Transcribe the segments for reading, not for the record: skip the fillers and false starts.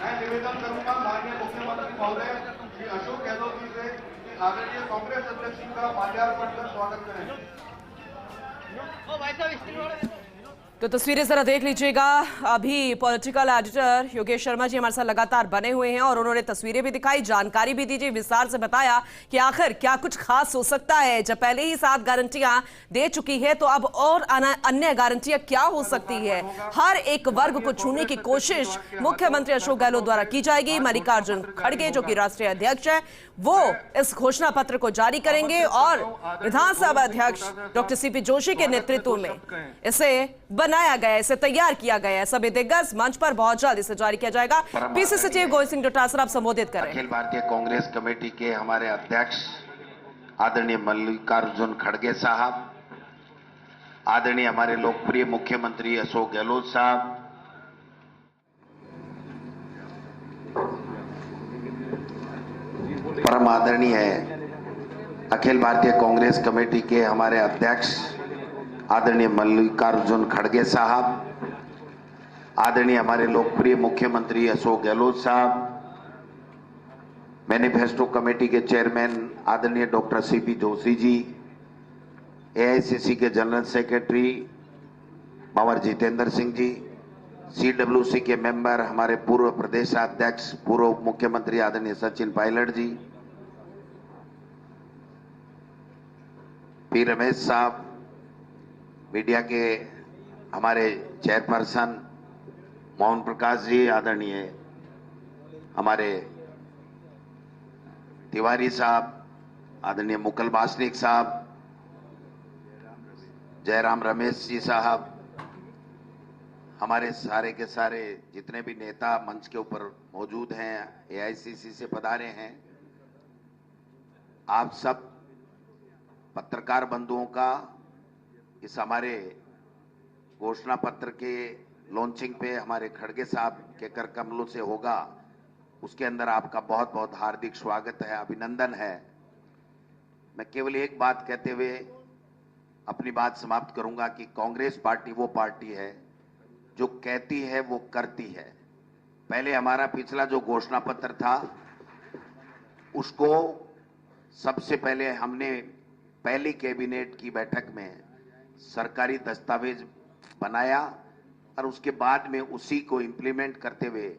मैं निवेदन करूंगा माननीय मुख्यमंत्री महोदय श्री अशोक गहलोत जी से कि आदरणीय कांग्रेस अध्यक्ष जी का माल्यार्पण कर स्वागत करें। तो तस्वीरें जरा देख लीजिएगा। अभी पॉलिटिकल एडिटर योगेश शर्मा जी हमारे साथ लगातार बने हुए हैं और उन्होंने तस्वीरें भी दिखाई, जानकारी भी दीजिए, विस्तार से बताया कि आखिर क्या कुछ खास हो सकता है। जब पहले ही 7 गारंटियां दे चुकी है तो अब और अन्य गारंटियां क्या हो सकती है। हर एक वर्ग को छूने की कोशिश मुख्यमंत्री अशोक गहलोत द्वारा की जाएगी। मल्लिकार्जुन खड़गे जो कि राष्ट्रीय अध्यक्ष है वो इस घोषणा पत्र को जारी करेंगे और विधानसभा अध्यक्ष डॉक्टर सीपी जोशी के नेतृत्व में इसे बनाया गया, इसे तैयार किया गया है। सभी दिग्गज मंच पर बहुत जल्द इसे जारी किया जाएगा। पीसी सचिव गोविंद सिंह डोटासरा आप संबोधित करें। अखिल भारतीय कांग्रेस कमेटी के हमारे अध्यक्ष आदरणीय मल्लिकार्जुन खड़गे साहब, आदरणीय हमारे लोकप्रिय मुख्यमंत्री अशोक गहलोत साहब, परम आदरणीय अखिल भारतीय कांग्रेस कमेटी के हमारे अध्यक्ष आदरणीय मल्लिकार्जुन खड़गे साहब, आदरणीय हमारे लोकप्रिय मुख्यमंत्री अशोक गहलोत साहब, मैनिफेस्टो कमेटी के चेयरमैन आदरणीय doctor CP Joshi ji, AICC के जनरल सेक्रेटरी बावर जितेंद्र सिंह जी, सीडब्ल्यूसी के मेंबर हमारे पूर्व प्रदेश अध्यक्ष पूर्व मुख्यमंत्री आदरणीय सचिन पायलट जी, पी रमेश साहब, मीडिया के हमारे चेयरपर्सन मोहन प्रकाश जी, आदरणीय हमारे तिवारी साहब, आदरणीय मुकुल वासनिक साहब, जयराम रमेश जी साहब, हमारे सारे के सारे जितने भी नेता मंच के ऊपर मौजूद हैं, एआईसीसी से पधारे हैं, आप सब पत्रकार बंधुओं का इस हमारे घोषणा पत्र के लॉन्चिंग पे हमारे खड़गे साहब के कर कमलों से होगा, उसके अंदर आपका बहुत बहुत हार्दिक स्वागत है, अभिनंदन है। मैं केवल एक बात कहते हुए अपनी बात समाप्त करूंगा कि कांग्रेस पार्टी वो पार्टी है जो कहती है वो करती है। पहले हमारा पिछला जो घोषणा पत्र था उसको सबसे पहले हमने पहली कैबिनेट की बैठक में सरकारी दस्तावेज बनाया और उसके बाद में उसी को इंप्लीमेंट करते हुए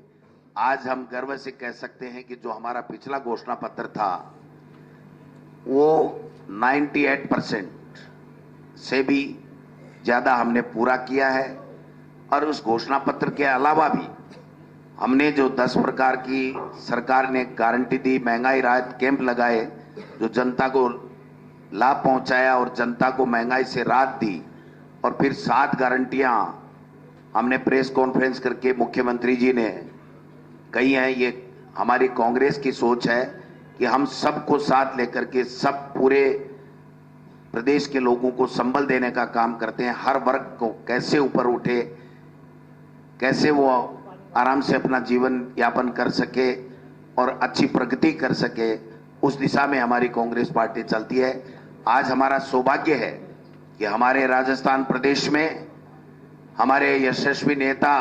आज हम गर्व से कह सकते हैं कि जो हमारा पिछला घोषणा पत्र था वो 98% से भी ज्यादा हमने पूरा किया है। और उस घोषणा पत्र के अलावा भी हमने जो 10 प्रकार की सरकार ने गारंटी दी, महंगाई राहत कैंप लगाए, जो जनता को लाभ पहुंचाया और जनता को महंगाई से राहत दी, और फिर 7 गारंटियां हमने प्रेस कॉन्फ्रेंस करके मुख्यमंत्री जी ने कही हैं। ये हमारी कांग्रेस की सोच है कि हम सबको साथ लेकर के सब पूरे प्रदेश के लोगों को संबल देने का काम करते हैं। हर वर्ग को कैसे ऊपर उठे, कैसे वो आराम से अपना जीवन यापन कर सके और अच्छी प्रगति कर सके, उस दिशा में हमारी कांग्रेस पार्टी चलती है। आज हमारा सौभाग्य है कि हमारे राजस्थान प्रदेश में हमारे यशस्वी नेता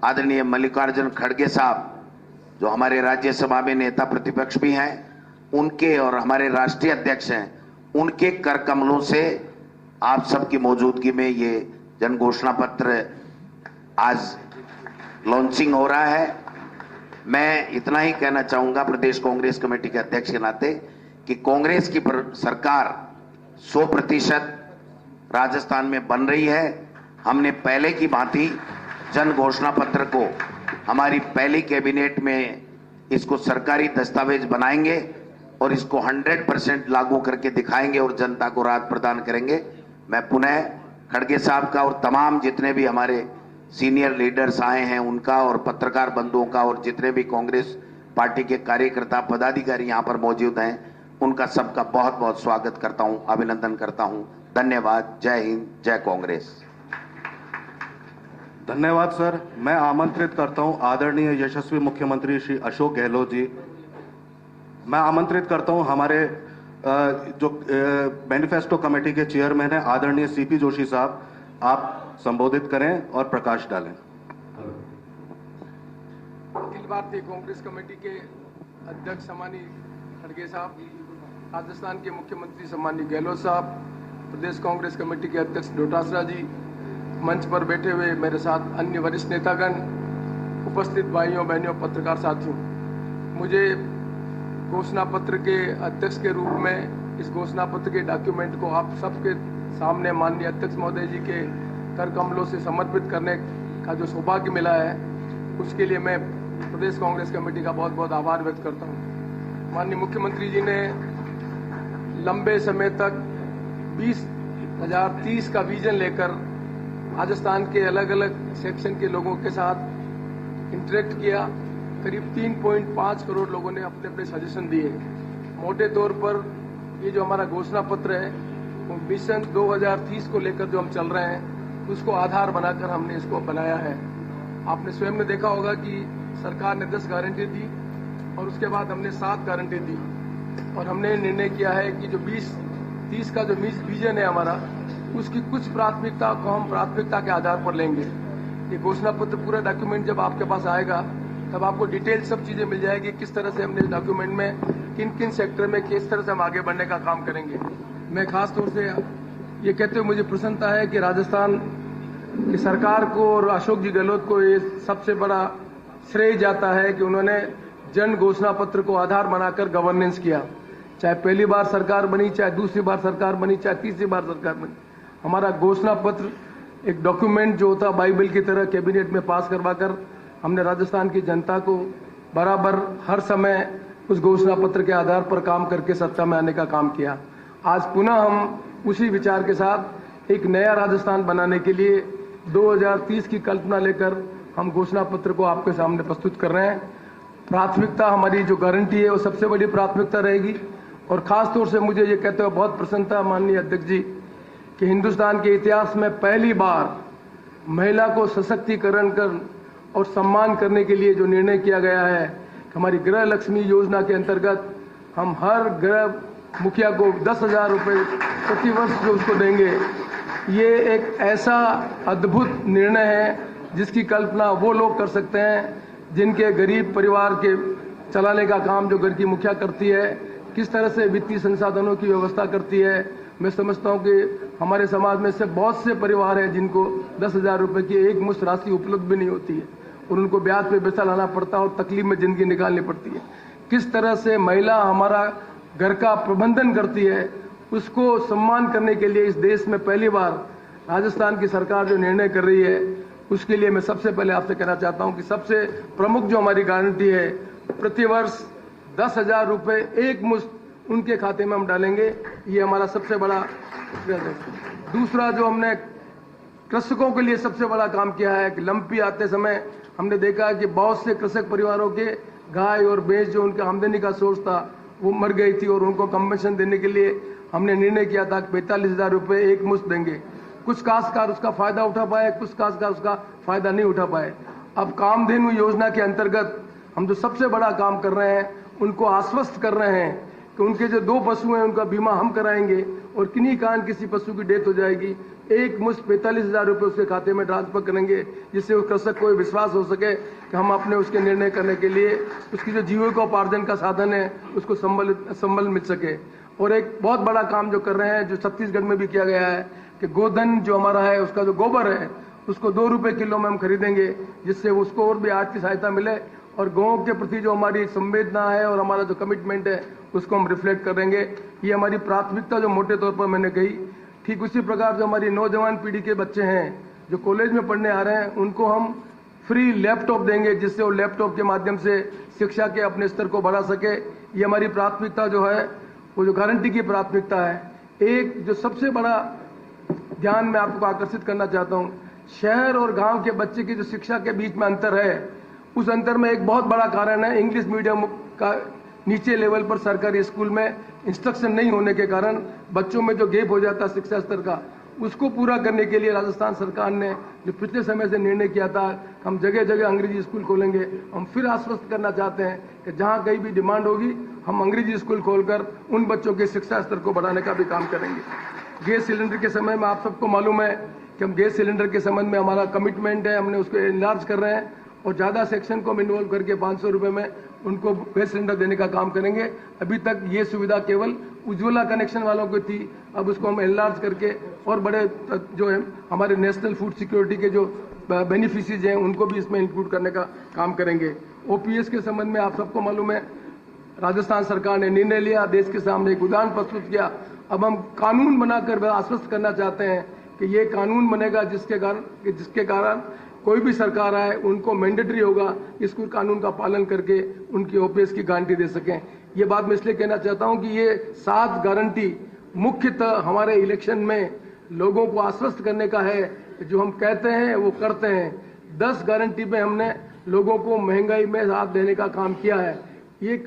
आदरणीय मल्लिकार्जुन खड़गे साहब, जो हमारे राज्यसभा में नेता प्रतिपक्ष भी हैं, उनके और हमारे राष्ट्रीय अध्यक्ष हैं, उनके कर कमलों से आप सबकी मौजूदगी में ये जन घोषणा पत्र आज लॉन्चिंग हो रहा है। मैं इतना ही कहना चाहूंगा प्रदेश कांग्रेस कमेटी के अध्यक्ष के नाते कि कांग्रेस की सरकार 100% राजस्थान में बन रही है। हमने पहले की भांति जन घोषणा पत्र को हमारी पहली कैबिनेट में इसको सरकारी दस्तावेज बनाएंगे और इसको 100% लागू करके दिखाएंगे और जनता को राहत प्रदान करेंगे। मैं पुनः खड़गे साहब का और तमाम जितने भी हमारे सीनियर लीडर्स आए हैं उनका और पत्रकार बंधुओं का और जितने भी कांग्रेस पार्टी के कार्यकर्ता पदाधिकारी यहाँ पर मौजूद हैं उनका सबका बहुत बहुत स्वागत करता हूँ, अभिनंदन करता हूँ। धन्यवाद। जय हिंद, जय कांग्रेस। धन्यवाद सर। मैं आमंत्रित करता हूं आदरणीय यशस्वी मुख्यमंत्री श्री अशोक गहलोत जी। मैं आमंत्रित करता हूं हमारे जो मैनिफेस्टो कमेटी के चेयरमैन हैं आदरणीय सीपी जोशी साहब, आप संबोधित करें और प्रकाश डालें। अखिल भारतीय कांग्रेस कमेटी के अध्यक्ष सम्मानीय खड़गे साहब, राजस्थान के मुख्यमंत्री सम्मानीय गहलोत साहब, प्रदेश कांग्रेस कमेटी के अध्यक्ष डोटासरा जी, मंच पर बैठे हुए मेरे साथ अन्य वरिष्ठ नेतागण, उपस्थित भाइयों बहनों पत्रकार साथियों, मुझे घोषणा पत्र के अध्यक्ष के रूप में इस घोषणा पत्र के डॉक्यूमेंट को आप सबके सामने माननीय अध्यक्ष महोदय जी के कर कमलों से समर्पित करने का जो सौभाग्य मिला है, उसके लिए मैं प्रदेश कांग्रेस कमेटी का बहुत बहुत आभार व्यक्त करता हूं। माननीय मुख्यमंत्री जी ने लंबे समय तक 2030 का विजन लेकर राजस्थान के अलग अलग सेक्शन के लोगों के साथ इंटरेक्ट किया। करीब 3.5 करोड़ लोगों ने अपने अपने सजेशन दिए। मोटे तौर पर ये जो हमारा घोषणा पत्र है वो मिशन 2030 को लेकर जो हम चल रहे हैं उसको आधार बनाकर हमने इसको बनाया है। आपने स्वयं ने देखा होगा कि सरकार ने 10 गारंटी दी और उसके बाद हमने 7 गारंटी दी और हमने निर्णय किया है कि जो 2030 का जो विजन है हमारा, उसकी कुछ प्राथमिकता को हम प्राथमिकता के आधार पर लेंगे। ये घोषणा पत्र पूरा डॉक्यूमेंट जब आपके पास आएगा तब आपको डिटेल सब चीजें मिल जाएगी, किस तरह से हमने इस डॉक्यूमेंट में किन किन सेक्टर में किस तरह से हम आगे बढ़ने का काम करेंगे। मैं खास तौर से ये कहते हुए मुझे प्रसन्नता है कि राजस्थान की सरकार को और अशोक जी गहलोत को ये सबसे बड़ा श्रेय जाता है कि उन्होंने जन घोषणा पत्र को आधार बनाकर गवर्नेंस किया। चाहे पहली बार सरकार बनी, चाहे दूसरी बार सरकार बनी, चाहे तीसरी बार सरकार बनी, हमारा घोषणा पत्र एक डॉक्यूमेंट जो होता बाइबल की तरह कैबिनेट में पास करवाकर हमने राजस्थान की जनता को बराबर हर समय उस घोषणा पत्र के आधार पर काम करके सत्ता में आने का काम किया। आज पुनः हम उसी विचार के साथ एक नया राजस्थान बनाने के लिए 2030 की कल्पना लेकर हम घोषणा पत्र को आपके सामने प्रस्तुत कर रहे हैं। प्राथमिकता हमारी जो गारंटी है वो सबसे बड़ी प्राथमिकता रहेगी और खास तौर से मुझे ये कहते हुए बहुत प्रसन्नता माननीय अध्यक्ष जी कि हिंदुस्तान के इतिहास में पहली बार महिला को सशक्तिकरण कर और सम्मान करने के लिए जो निर्णय किया गया है कि हमारी गृह लक्ष्मी योजना के अंतर्गत हम हर गृह मुखिया को 10,000 रुपये प्रति वर्ष जो उसको देंगे, ये एक ऐसा अद्भुत निर्णय है जिसकी कल्पना वो लोग कर सकते हैं जिनके गरीब परिवार के चलाने का काम जो घर की मुखिया करती है, किस तरह से वित्तीय संसाधनों की व्यवस्था करती है। मैं समझता हूं कि हमारे समाज में से बहुत से परिवार हैं जिनको 10,000 रुपये की एक मुश्त राशि उपलब्ध भी नहीं होती है और उनको ब्याज पे पैसा लाना पड़ता है और तकलीफ में जिंदगी निकालनी पड़ती है। किस तरह से महिला हमारा घर का प्रबंधन करती है, उसको सम्मान करने के लिए इस देश में पहली बार राजस्थान की सरकार जो निर्णय कर रही है, उसके लिए मैं सबसे पहले आपसे कहना चाहता हूं कि सबसे प्रमुख जो हमारी गारंटी है, प्रतिवर्ष 10,000 रुपये एक मुश्त उनके खाते में हम डालेंगे। ये हमारा सबसे बड़ा। दूसरा जो हमने कृषकों के लिए सबसे बड़ा काम किया है कि लंपी आते समय हमने देखा है कि बहुत से कृषक परिवारों के गाय और भैंस जो उनका आमदनी का सोर्स था वो मर गई थी और उनको कंपनसेशन देने के लिए हमने निर्णय किया था कि 45,000 रुपये एक मुश्त देंगे। कुछ काश्तकार उसका फायदा उठा पाए, कुछ काश्तकार उसका फायदा नहीं उठा पाए। अब कामधेनु योजना के अंतर्गत हम जो सबसे बड़ा काम कर रहे हैं, उनको आश्वस्त कर रहे हैं कि उनके जो 2 पशु हैं उनका बीमा हम कराएंगे और किन्हीं कारण किसी पशु की डेथ हो जाएगी, एक मुश्त 45,000 रुपये उसके खाते में ट्रांसफर करेंगे, जिससे उस कृषक को विश्वास हो सके कि हम अपने उसके निर्णय करने के लिए उसकी जो जीविकोपार्जन का साधन है उसको संबल मिल सके। और एक बहुत बड़ा काम जो कर रहे हैं, जो छत्तीसगढ़ में भी किया गया है कि गोधन जो हमारा है, उसका जो गोबर है उसको 2 रुपये किलो में हम खरीदेंगे, जिससे उसको और भी आर्थिक सहायता मिले और गाँव के प्रति जो हमारी संवेदना है और हमारा जो कमिटमेंट है उसको हम रिफ्लेक्ट करेंगे। ये हमारी प्राथमिकता जो मोटे तौर पर मैंने कही। ठीक उसी प्रकार जो हमारी नौजवान पीढ़ी के बच्चे हैं जो कॉलेज में पढ़ने आ रहे हैं, उनको हम फ्री लैपटॉप देंगे, जिससे वो लैपटॉप के माध्यम से शिक्षा के अपने स्तर को बढ़ा सके। ये हमारी प्राथमिकता जो है, वो जो गारंटी की प्राथमिकता है। एक जो सबसे बड़ा ध्यान मैं आपको आकर्षित करना चाहता हूँ, शहर और गांव के बच्चे की जो शिक्षा के बीच में अंतर है, उस अंतर में एक बहुत बड़ा कारण है इंग्लिश मीडियम का नीचे लेवल पर सरकारी स्कूल में इंस्ट्रक्शन नहीं होने के कारण बच्चों में जो गैप हो जाता है शिक्षा स्तर का, उसको पूरा करने के लिए राजस्थान सरकार ने जो पिछले समय से निर्णय किया था, हम जगह जगह अंग्रेजी स्कूल खोलेंगे। हम फिर आश्वस्त करना चाहते हैं कि जहां कहीं भी डिमांड होगी, हम अंग्रेजी स्कूल खोलकर उन बच्चों के शिक्षा स्तर को बढ़ाने का भी काम करेंगे। गैस सिलेंडर के समय में आप सबको मालूम है कि हम गैस सिलेंडर के संबंध में हमारा कमिटमेंट है, हमने उसको एनलार्ज कर रहे हैं और ज़्यादा सेक्शन को हम इन्वॉल्व करके 500 रुपये में उनको गैस सिलेंडर देने का काम करेंगे। अभी तक ये सुविधा केवल उज्ज्वला कनेक्शन वालों को थी, अब उसको हम एनलार्ज करके और बड़े जो है हमारे नेशनल फूड सिक्योरिटी के जो बेनिफिशरीज हैं उनको भी इसमें इंक्लूड करने का काम करेंगे। ओपीएस के संबंध में आप सबको मालूम है, राजस्थान सरकार ने निर्णय लिया, देश के सामने एक उदाहरण प्रस्तुत किया। अब हम कानून बनाकर आश्वस्त करना चाहते हैं कि ये कानून बनेगा जिसके कारण कोई भी सरकार आए उनको मैंडेटरी होगा इस कानून का पालन करके उनकी ओपीएस की गारंटी दे सकें। ये बात मैं इसलिए कहना चाहता हूं कि ये 7 गारंटी मुख्यतः हमारे इलेक्शन में लोगों को आश्वस्त करने का है, जो हम कहते हैं वो करते हैं। 10 गारंटी पे हमने लोगों को महंगाई में राहत देने का काम किया है। ये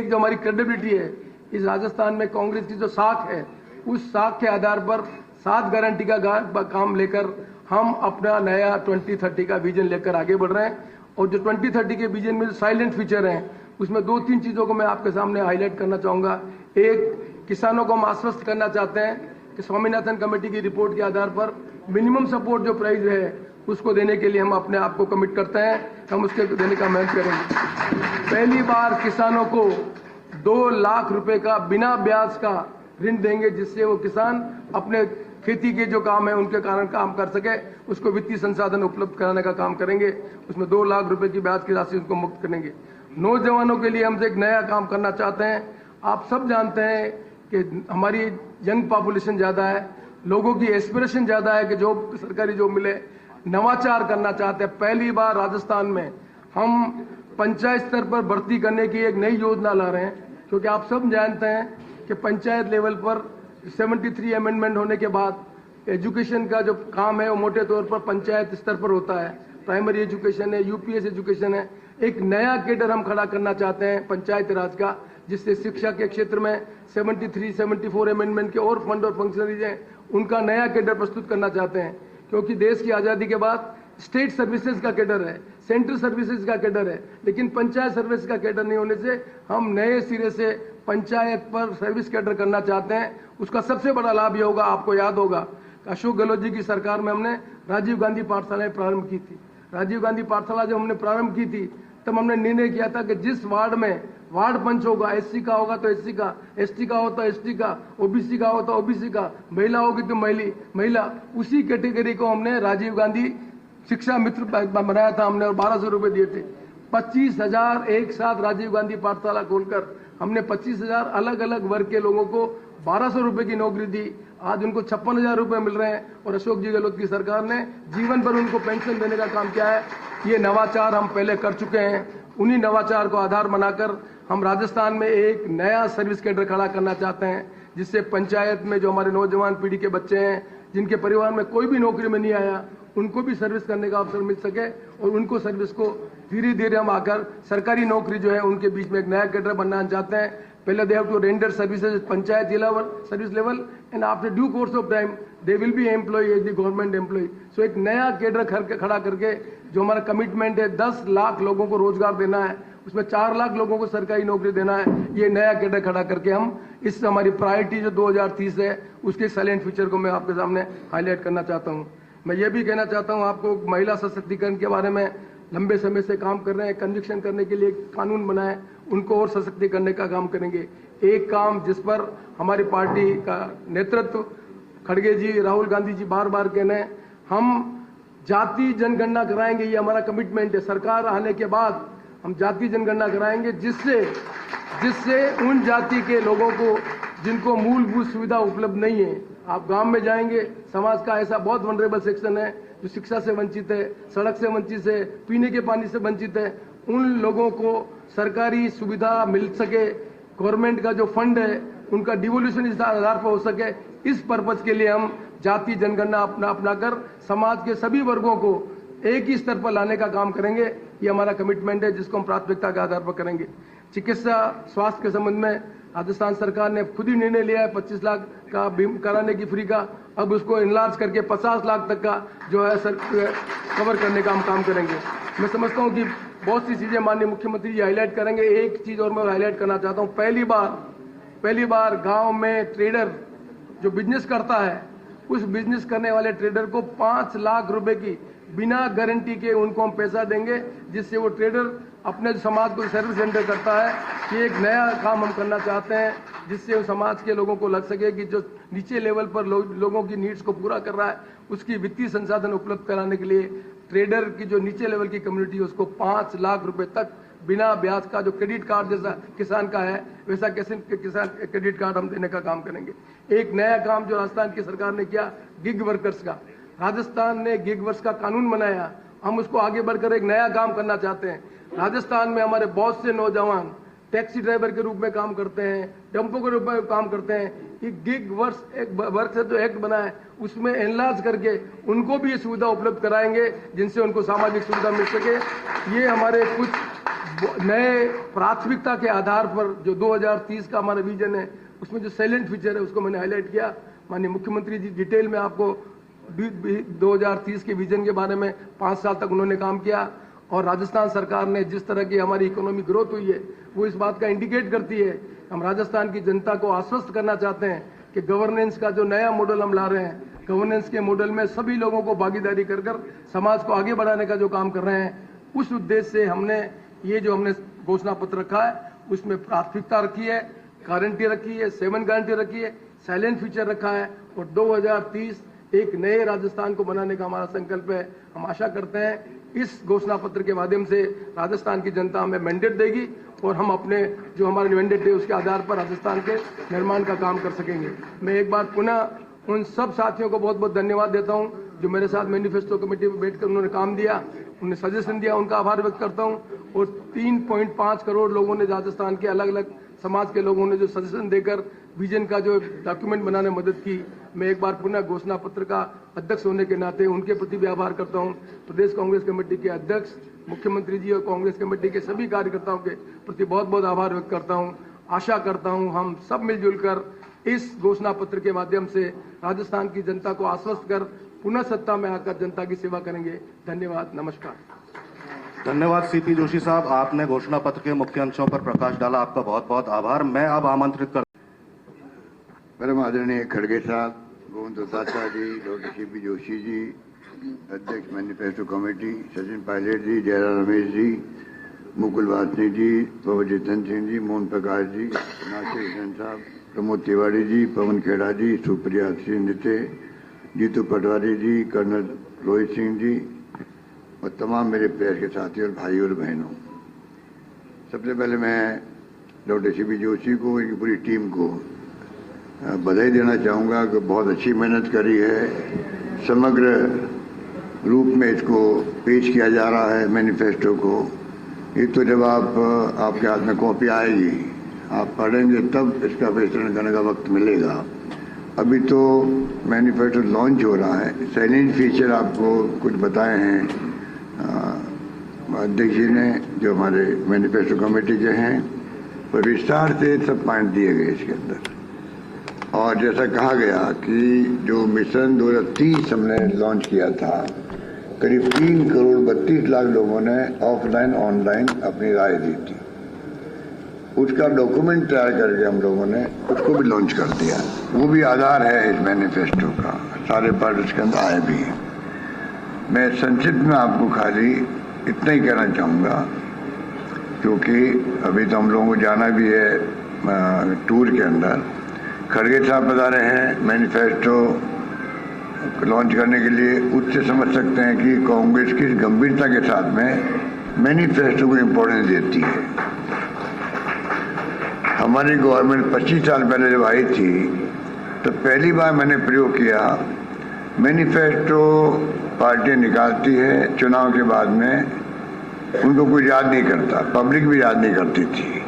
जो हमारी क्रेडिबिलिटी है इस राजस्थान में कांग्रेस की जो साख है, उस साख के आधार पर 7 गारंटी का काम लेकर हम अपना नया 2030 का विजन लेकर आगे बढ़ रहे हैं। और जो 2030 के विजन में जो साइलेंट फीचर हैं उसमें 2-3 चीज़ों को मैं आपके सामने हाईलाइट करना चाहूँगा। एक, किसानों को हम आश्वस्त करना चाहते हैं कि स्वामीनाथन कमेटी की रिपोर्ट के आधार पर मिनिमम सपोर्ट जो प्राइस है उसको देने के लिए हम अपने आप को कमिट करते हैं, हम उसके देने का मेहनत करेंगे। पहली बार किसानों को 2 लाख रुपए का बिना ब्याज का ऋण देंगे, जिससे वो किसान अपने खेती के जो काम है उनके कारण काम कर सके, उसको वित्तीय संसाधन उपलब्ध कराने का काम करेंगे। उसमें 2 लाख रुपए की ब्याज की राशि उनको मुक्त करेंगे। नौजवानों के लिए हम एक नया काम करना चाहते हैं। आप सब जानते हैं कि हमारी यंग पॉपुलेशन ज़्यादा है, लोगों की एस्पिरेशन ज़्यादा है कि जॉब, सरकारी जॉब मिले। नवाचार करना चाहते हैं। पहली बार राजस्थान में हम पंचायत स्तर पर भर्ती करने की एक नई योजना ला रहे हैं, क्योंकि आप सब जानते हैं कि पंचायत लेवल पर 73 अमेंडमेंट होने के बाद एजुकेशन का जो काम है वो मोटे तौर पर पंचायत स्तर पर होता है। प्राइमरी एजुकेशन है, यूपीएस एजुकेशन है। एक नया कैडर हम खड़ा करना चाहते हैं पंचायत राज का, जिससे शिक्षा के क्षेत्र में 73-74 अमेंडमेंट के और फंड और फंक्शनरीज हैं उनका नया कैडर प्रस्तुत करना चाहते हैं। क्योंकि देश की आज़ादी के बाद स्टेट सर्विसेज का कैडर है, सेंट्रल सर्विसेज का कैडर है, लेकिन पंचायत सर्विस का कैडर नहीं होने से हम नए सिरे से पंचायत पर सर्विस कैडर करना चाहते हैं। उसका सबसे बड़ा लाभ ये होगा, आपको याद होगा अशोक गहलोत जी की सरकार में हमने राजीव गांधी पाठशालाएं प्रारंभ की थी। राजीव गांधी पाठशाला जब हमने प्रारंभ की थी तब हमने निर्णय किया था कि जिस वार्ड में वार्ड पंच होगा, एससी का होगा तो एससी का, एसटी का हो तो एसटी का, ओबीसी का हो तो ओबीसी का, महिला होगी तो महिला, उसी कैटेगरी को हमने राजीव गांधी शिक्षा मित्र बनाया था हमने, और 1200 रुपए दिए थे। 25,000 एक साथ राजीव गांधी पाठशाला खोलकर हमने 25,000 अलग अलग वर्ग के लोगों को 1200 रुपए की नौकरी दी। आज उनको 56,000 रुपए मिल रहे हैं, और अशोक जी गहलोत की सरकार ने जीवन भर उनको पेंशन देने का काम किया है। ये नवाचार हम पहले कर चुके हैं। उन्हीं नवाचार को आधार बनाकर हम राजस्थान में एक नया सर्विस कैडर खड़ा करना चाहते हैं, जिससे पंचायत में जो हमारे नौजवान पीढ़ी के बच्चे हैं, जिनके परिवार में कोई भी नौकरी में नहीं आया, उनको भी सर्विस करने का अवसर मिल सके, और उनको सर्विस को धीरे धीरे हम आकर सरकारी नौकरी जो है उनके बीच में एक नया कैडर बनना चाहते हैं। पहले they have to render services panchayat level service level, and after due course of time they will be employ as the government employ. So एक नया कैडर खड़ा करके जो हमारा कमिटमेंट है 10 लाख लोगों को रोजगार देना है, उसमें 4 लाख लोगों को सरकारी नौकरी देना है। ये नया कैडर खड़ा करके हम इस हमारी प्रायोरिटी जो 2030 है उसके साइलेंट फ्यूचर को मैं आपके सामने हाईलाइट करना चाहता हूँ। मैं ये भी कहना चाहता हूँ आपको, महिला सशक्तिकरण के बारे में लंबे समय से काम कर रहे हैं। कन्विक्शन करने के लिए कानून बनाए, उनको और सशक्ति करने का काम करेंगे। एक काम जिस पर हमारी पार्टी का नेतृत्व खड़गे जी, राहुल गांधी जी बार बार कहने, हम जाति जनगणना कराएंगे, ये हमारा कमिटमेंट है। सरकार आने के बाद हम जाति जनगणना कराएंगे, जिससे उन जाति के लोगों को जिनको मूलभूत सुविधा उपलब्ध नहीं है, आप गांव में जाएंगे, समाज का ऐसा बहुत वनरेबल सेक्शन है जो शिक्षा से वंचित है, सड़क से वंचित है, पीने के पानी से वंचित है, उन लोगों को सरकारी सुविधा मिल सके, गवर्नमेंट का जो फंड है उनका डिवोल्यूशन इस आधार पर हो सके, इस पर्पज के लिए हम जाति जनगणना अपनाकर समाज के सभी वर्गों को एक ही स्तर पर लाने का काम करेंगे। ये हमारा कमिटमेंट है, जिसको हम प्राथमिकता के आधार पर करेंगे। चिकित्सा स्वास्थ्य के संबंध में राजस्थान सरकार ने खुद ही निर्णय लिया है 25 लाख का कराने की फ्री का, अब उसको इनलार्ज करके 50 लाख तक का जो है कवर करने का हम काम करेंगे। मैं समझता हूँ कि बहुत सी चीजें माननीय मुख्यमंत्री जी हाईलाइट करेंगे। एक चीज और मैं हाईलाइट करना चाहता हूँ, पहली बार गांव में ट्रेडर जो बिजनेस करता है, उस बिजनेस करने वाले ट्रेडर को 5 लाख रुपए की बिना गारंटी के उनको हम पैसा देंगे, जिससे वो ट्रेडर अपने समाज को सर्विस रेंडर करता है कि एक नया काम हम करना चाहते हैं, जिससे समाज के लोगों को लग सके कि जो नीचे लेवल पर लोगों की नीड्स को पूरा कर रहा है, उसकी वित्तीय संसाधन उपलब्ध कराने के लिए ट्रेडर की जो नीचे लेवल की कम्युनिटी है उसको 5 लाख रुपए तक बिना ब्याज का, जो क्रेडिट कार्ड जैसा किसान का है वैसा किसान क्रेडिट कार्ड हम देने का काम करेंगे। एक नया काम जो राजस्थान की सरकार ने किया, गिग वर्कर्स का, राजस्थान ने गिग वर्कर्स का कानून बनाया, हम उसको आगे बढ़कर एक नया काम करना चाहते हैं। राजस्थान में हमारे बहुत से नौजवान टैक्सी ड्राइवर के रूप में काम करते हैं, टेम्पो के रूप में काम करते हैं। कि गिग वर्क से जो एक्ट बना है उसमें एनलार्ज करके उनको भी ये सुविधा उपलब्ध कराएंगे, जिनसे उनको सामाजिक सुविधा मिल सके। ये हमारे कुछ नए प्राथमिकता के आधार पर जो 2030 का हमारा विजन है, उसमें जो साइलेंट फीचर है उसको मैंने हाईलाइट किया। माननीय मुख्यमंत्री जी डिटेल में आपको 2030 के विजन के बारे में 5 साल तक उन्होंने काम किया, और राजस्थान सरकार ने जिस तरह की हमारी इकोनॉमी ग्रोथ हुई है वो इस बात का इंडिकेट करती है। हम राजस्थान की जनता को आश्वस्त करना चाहते हैं कि गवर्नेंस का जो नया मॉडल हम ला रहे हैं, गवर्नेंस के मॉडल में सभी लोगों को भागीदारी कर समाज को आगे बढ़ाने का जो काम कर रहे हैं, उस उद्देश्य से हमने ये जो हमने घोषणा पत्र रखा है उसमें प्राथमिकता रखी है, गारंटी रखी है, 7 गारंटी रखी है, साइलेंट फीचर रखा है, और 2030 एक नए राजस्थान को बनाने का हमारा संकल्प है। हम आशा करते हैं इस घोषणा पत्र के माध्यम से राजस्थान की जनता हमें मैंडेट देगी और हम अपने जो हमारे मैंडेट है उसके आधार पर राजस्थान के निर्माण का काम कर सकेंगे। मैं एक बार पुनः उन सब साथियों को बहुत बहुत धन्यवाद देता हूं जो मेरे साथ मैनिफेस्टो कमेटी में बैठकर उन्होंने काम दिया, उन्हें सजेशन दिया, उनका आभार व्यक्त करता हूं। और 3.5 करोड़ लोगों ने, राजस्थान के अलग अलग समाज के लोगों ने जो सजेशन देकर विजन का जो डॉक्यूमेंट बनाने में मदद की, मैं एक बार पुनः घोषणा पत्र का अध्यक्ष होने के नाते उनके प्रति भी आभार करता हूं। प्रदेश कांग्रेस कमेटी के अध्यक्ष, मुख्यमंत्री जी और कांग्रेस कमेटी के सभी कार्यकर्ताओं के प्रति बहुत बहुत आभार व्यक्त करता हूं। आशा करता हूं हम सब मिलजुल कर इस घोषणा पत्र के माध्यम से राजस्थान की जनता को आश्वस्त कर पुनः सत्ता में आकर जनता की सेवा करेंगे। धन्यवाद, नमस्कार। धन्यवाद सीपी जोशी साहब, आपने घोषणा पत्र के मुख्य अंशों पर प्रकाश डाला, आपका बहुत बहुत आभार। मैं अब आमंत्रित कर परम आदरणीय खड़गे साहब, गोविंद दत्ता जी, डॉक्टर सीपी जोशी जी, अध्यक्ष मैनिफेस्टो कमेटी, सचिन पायलट जी, जयराम रमेश जी, मुकुल वासनी जी, पवन जितेंद्र सिंह जी, मोहन प्रकाश जी, नासिर हुसैन साहब, प्रमोद तिवारी जी, पवन खेड़ा जी, सुप्रिया सिंह निते, जीतू पटवारी जी, कर्नल रोहित सिंह जी और तमाम मेरे प्यार के साथियों और भाई और बहनों, सबसे पहले मैं डॉक्टर सीपी जोशी को, इनकी पूरी टीम को बधाई देना चाहूँगा कि बहुत अच्छी मेहनत करी है। समग्र रूप में इसको पेश किया जा रहा है मैनिफेस्टो को। एक तो जब आपके हाथ में कॉपी आएगी, आप पढ़ेंगे तब इसका विश्लेषण करने का वक्त मिलेगा। अभी तो मैनिफेस्टो लॉन्च हो रहा है। साइलेंट फीचर आपको कुछ बताए हैं अध्यक्ष जी ने, जो हमारे मैनिफेस्टो कमेटी के हैं, पर विस्तार से सब पॉइंट दिए गए इसके अंदर। और जैसा कहा गया कि जो मिशन 2030 हमने लॉन्च किया था, करीब 3 करोड़ 32 लाख लोगों ने ऑफलाइन ऑनलाइन अपनी राय दी थी। उसका डॉक्यूमेंट तैयार करके हम लोगों ने उसको भी लॉन्च कर दिया। वो भी आधार है इस मैनिफेस्टो का, सारे पार्ट इसके अंदर आए भी हैं। मैं संक्षिप्त में आपको खाली इतना ही कहना चाहूँगा, क्योंकि अभी तो हम लोगों को जाना भी है टूर के अंदर। खड़गे साहब बता रहे हैं मैनिफेस्टो लॉन्च करने के लिए, उससे समझ सकते हैं कि कांग्रेस किस गंभीरता के साथ में मैनिफेस्टो को इम्पोर्टेंस देती है। हमारी गवर्नमेंट 25 साल पहले जब आई थी तो पहली बार मैंने प्रयोग किया, मैनिफेस्टो पार्टियां निकालती है, चुनाव के बाद में उनको कोई याद नहीं करता, पब्लिक भी याद नहीं करती थी।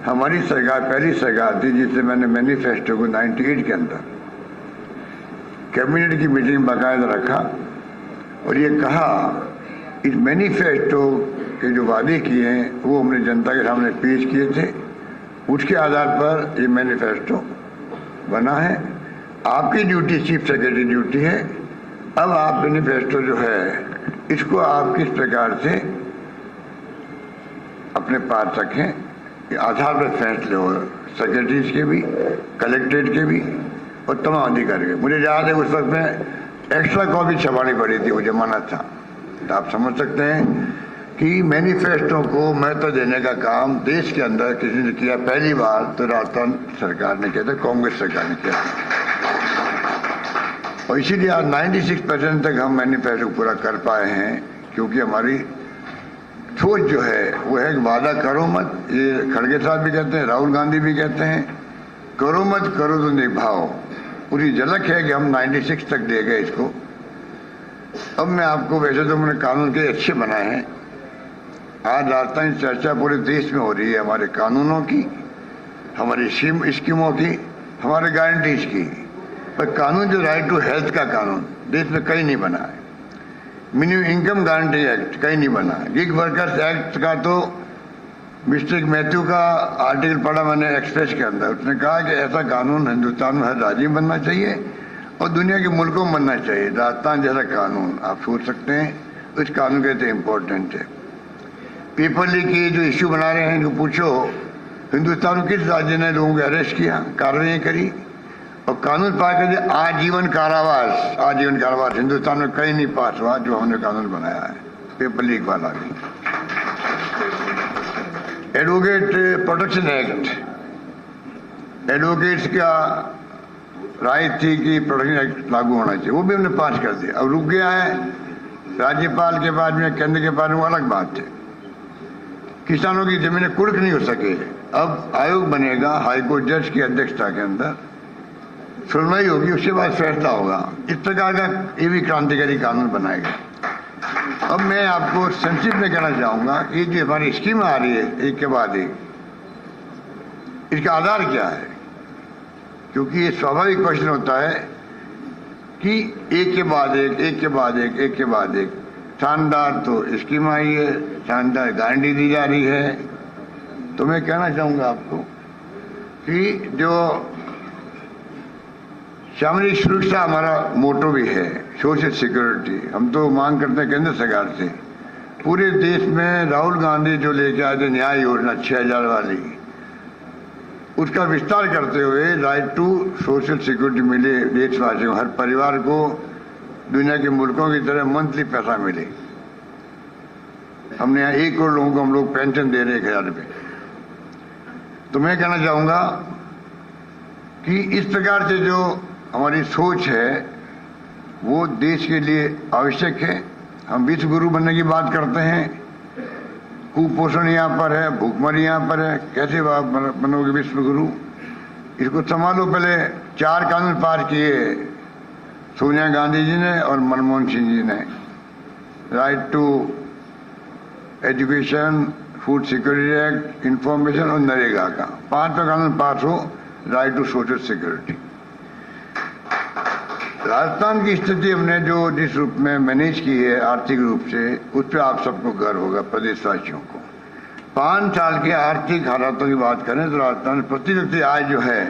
हमारी सरकार पहली सरकार थी जिससे मैंने मैनिफेस्टो को 98 के अंदर कैबिनेट की मीटिंग बाकायदा रखा और ये कहा इस मैनिफेस्टो के जो वादे किए हैं वो हमने जनता के सामने पेश किए थे, उसके आधार पर ये मैनिफेस्टो बना है। आपकी ड्यूटी चीफ सेक्रेटरी ड्यूटी है, अब आप मैनिफेस्टो जो है इसको आप किस प्रकार से अपने पास रखें, आधार पर फैसले हो, सेक्रेटरीज के भी, कलेक्ट्रेट के भी और तमाम अधिकारी के। मुझे याद है उस वक्त में एक्स्ट्रा कॉपी छपानी पड़ी थी, वो जमाना था। आप समझ सकते हैं कि मैनिफेस्टो को महत्व देने का काम देश के अंदर किसी ने किया। पहली बार तो राजस्थान सरकार ने किया था, कांग्रेस सरकार ने किया और इसीलिए आज 96% तक हम मैनिफेस्टो पूरा कर पाए हैं, क्योंकि हमारी सोच जो है वो है वादा करो मत। ये खड़गे साहब भी कहते हैं, राहुल गांधी भी कहते हैं, करो मत करो तो निभाओ। पूरी झलक है कि हम 96 तक दे गए इसको। अब मैं आपको, वैसे तो मैंने कानून के अच्छे बनाए हैं, आज राजस्थान की चर्चा पूरे देश में हो रही है हमारे कानूनों की, हमारी स्कीमों की, हमारे गारंटीज की। पर कानून जो राइट टू हेल्थ का कानून देश में कहीं नहीं बना है। मिनिमम इनकम गारंटी एक्ट कहीं नहीं बना है। गिग वर्कर्स एक्ट का तो मिस्टर मैथ्यू का आर्टिकल पढ़ा मैंने एक्सप्रेस के अंदर, उसने कहा कि ऐसा कानून हिंदुस्तान में हर राज्य में बनना चाहिए और दुनिया के मुल्कों में बनना चाहिए। राजस्थान जैसा कानून आप सोच सकते हैं, उस कानून के लिए इम्पोर्टेंट है। पेपर लीक के जो इश्यू बना रहे हैं, इनको पूछो हिंदुस्तान में किस राज्य ने लोगों को अरेस्ट किया, कार्रवाई करी और कानून पास कर आजीवन कारावास। आजीवन कारावास हिंदुस्तान में कहीं नहीं पास हुआ जो हमने कानून बनाया है, पेपर लीक वाला भी। एडवोकेट प्रोटेक्शन एक्ट, एडवोकेट्स का राय थी कि प्रोटेक्शन एक्ट लागू होना चाहिए, वो भी हमने पास कर दिया। अब रुक गया है राज्यपाल के बाद में, केंद्र के बाद में, वो अलग बात है। किसानों की जमीनें कुर्क नहीं हो सके। अब आयोग बनेगा हाईकोर्ट जज की अध्यक्षता के अंदर, सुनवाई होगी, उसके बाद फैसला होगा। इस प्रकार का ये भी क्रांतिकारी कानून बनाएगा। अब मैं आपको संक्षिप्त में कहना चाहूंगा कि जो हमारी स्कीम आ रही है एक के बाद एक, इसका आधार क्या है? क्योंकि ये स्वाभाविक क्वेश्चन होता है कि एक के बाद एक, एक के बाद एक, एक के बाद एक। शानदार तो स्कीम आई है, शानदार गारंटी दी जा रही है। तो मैं कहना चाहूंगा आपको कि जो सामरिक सुरक्षा हमारा मोटो भी है, सोशल सिक्योरिटी, हम तो मांग करते हैं केंद्र सरकार से। पूरे देश में राहुल गांधी जो लेके आए थे न्याय योजना 6000 वाली, उसका विस्तार करते हुए राइट टू सोशल सिक्योरिटी मिले देशवासियों, हर परिवार को दुनिया के मुल्कों की तरह मंथली पैसा मिले। हमने यहाँ 1 करोड़ लोगों को हम लोग पेंशन दे रहे हैं 1000 रुपये। तो मैं कहना चाहूंगा कि इस प्रकार से जो हमारी सोच है वो देश के लिए आवश्यक है। हम विश्व गुरु बनने की बात करते हैं, कुपोषण यहाँ पर है, भूखमरी यहाँ पर है, कैसे आप बनोगे विश्व गुरु? इसको संभालो। पहले 4 कानून पास किए सोनिया गांधी जी ने और मनमोहन सिंह जी ने, right to education, food security act, information और नरेगा का 5वां कानून पास हो, right to social security. Rajasthan की स्थिति हमने जो जिस रूप में मैनेज की है आर्थिक रूप से, उस पर आप सबको गर्व होगा, प्रदेशवासियों को। 5 साल के आर्थिक हालातों की बात करें तो राजस्थान में प्रति व्यक्ति आय जो है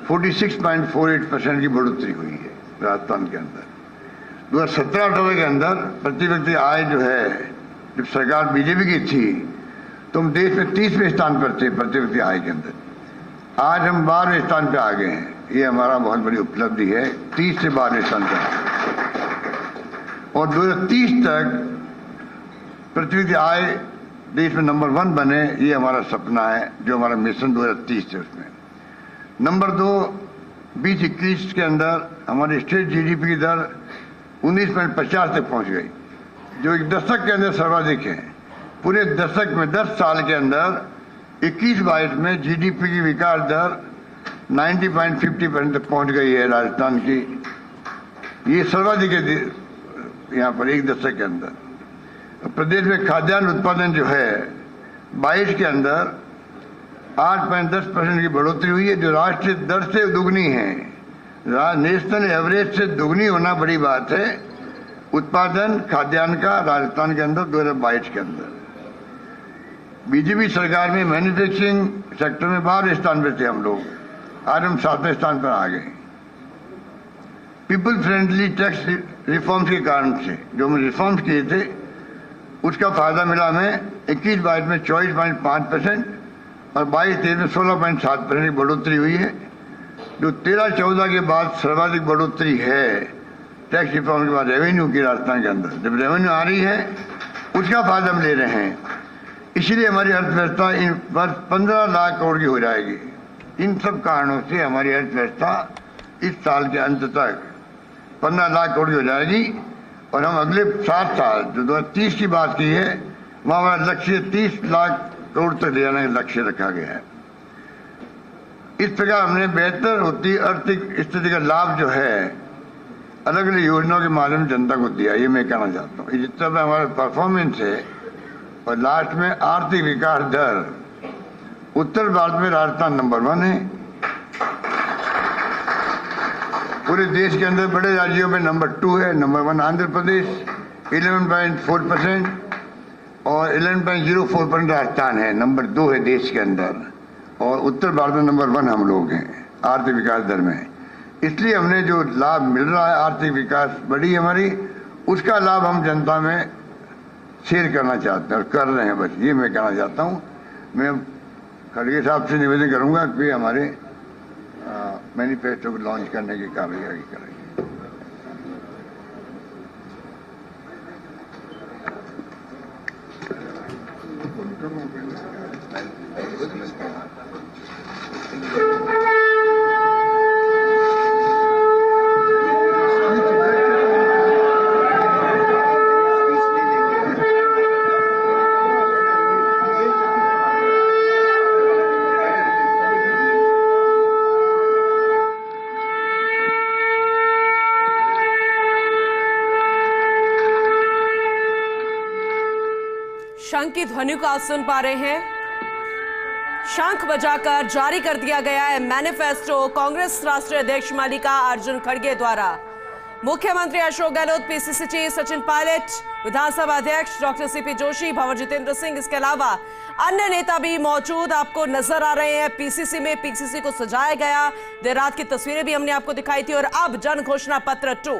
46.48% की बढ़ोतरी हुई है राजस्थान के अंदर। 2017-18 के अंदर प्रति व्यक्ति आय जो है, जब सरकार बीजेपी की थी तो हम देश में 30वें स्थान पर थे प्रति व्यक्ति आय के अंदर। आज हम 12वें स्थान पे आ गए हैं। ये हमारा बहुत बड़ी उपलब्धि है, 30 से 12वें स्थान पर। और 2030 तक प्रति व्यक्ति आय देश में नंबर 1 बने, ये हमारा सपना है, जो हमारा मिशन 2030 है उसमें। नंबर 2, 2021 के अंदर हमारी स्टेट जीडीपी की दर 19.50 तक पहुंच गई, जो एक दशक के अंदर सर्वाधिक है। पूरे दशक में 10 साल के अंदर 21-22 में जीडीपी की विकास दर 90.50% तक पहुंच गई है राजस्थान की। ये सर्वाधिक है यहाँ पर एक दशक के अंदर। प्रदेश में खाद्यान्न उत्पादन जो है 22 के अंदर 8.10% की बढ़ोतरी हुई है, जो राष्ट्रीय दर से दुगनी है। नेशनल एवरेज से दुगनी होना बड़ी बात है उत्पादन खाद्यान्न का राजस्थान के अंदर 2022 के अंदर। बीजेपी सरकार में मैन्युफैक्चरिंग सेक्टर में 12वें स्थान पर थे हम लोग, आज हम 7वें स्थान पर आ गए। पीपल फ्रेंडली टैक्स रिफॉर्म्स के कारण से जो हमने रिफॉर्म्स किए थे उसका फायदा मिला हमें। 21-22 में 24.5% और 22-23 में 16.7% की बढ़ोतरी हुई है, जो 13-14 के बाद सर्वाधिक बढ़ोतरी है टैक्स रिफॉर्म के बाद रेवेन्यू की राजस्थान के अंदर जब रेवेन्यू आ रही है उसका फायदा हम ले रहे हैं, इसलिए हमारी अर्थव्यवस्था इन वर्ष 15 लाख करोड़ की हो जाएगी। इन सब कारणों से हमारी अर्थव्यवस्था इस साल के अंत तक 15 लाख करोड़ की हो जाएगी और हम अगले 7 साल जो 2030 की बात की है वहां हमारा लक्ष्य 30 लाख करोड़ तक ले जाने का लक्ष्य रखा गया है। इस प्रकार हमने बेहतर होती आर्थिक स्थिति का लाभ जो है अलग अलग योजनाओं के माध्यम से जनता को दिया, ये मैं कहना चाहता हूँ। जितना भी हमारा परफॉर्मेंस है और लास्ट में आर्थिक विकास दर उत्तर भारत में राजस्थान नंबर 1 है, पूरे देश के अंदर बड़े राज्यों में नंबर 2 है। नंबर 1 आंध्र प्रदेश 11.4% और 11.04% राजस्थान है, नंबर 2 है देश के अंदर, और उत्तर भारत में नंबर 1 हम लोग हैं आर्थिक विकास दर में। इसलिए हमने जो लाभ मिल रहा है, आर्थिक विकास बढ़ी हमारी, उसका लाभ हम जनता में शेयर करना चाहते हैं और कर रहे हैं। बस ये मैं कहना चाहता हूँ। मैं खड़गे साहब से निवेदन करूंगा कि हमारे मैनिफेस्टो को लॉन्च करने की कार्रवाई करेंगे। शंख की ध्वनि को आप सुन पा रहे हैं। शंख बजाकर जारी कर दिया गया है मैनिफेस्टो कांग्रेस राष्ट्रीय अध्यक्ष मल्लिकार्जुन अर्जुन खड़गे द्वारा। मुख्यमंत्री अशोक गहलोत, पीसीसी चीफ सचिन पायलट, विधानसभा अध्यक्ष डॉक्टर सीपी जोशी, भंवर जितेंद्र सिंह, इसके अलावा अन्य नेता भी मौजूद आपको नजर आ रहे हैं। पीसीसी में पीसीसी को सजाया गया, देर रात की तस्वीरें भी हमने आपको दिखाई थी। और अब जन घोषणा पत्र 2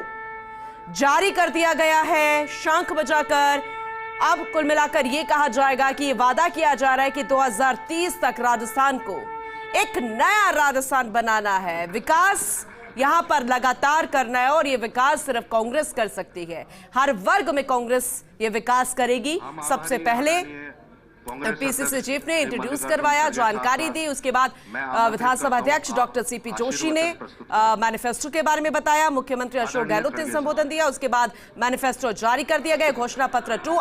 जारी कर दिया गया है शंख बजाकर। अब कुल मिलाकर यह कहा जाएगा कि यह वादा किया जा रहा है कि 2030 तक राजस्थान को एक नया राजस्थान बनाना है, विकास यहां पर लगातार करना है और यह विकास सिर्फ कांग्रेस कर सकती है। हर वर्ग में कांग्रेस यह विकास करेगी। सबसे पहले पीसीसी चीफ ने इंट्रोड्यूस करवाया, जानकारी दी, उसके बाद विधानसभा अध्यक्ष डॉक्टर सीपी जोशी ने मैनिफेस्टो के बारे में बताया, मुख्यमंत्री अशोक गहलोत ने संबोधन दिया, उसके बाद मैनिफेस्टो जारी कर दिया गया, घोषणा पत्र 2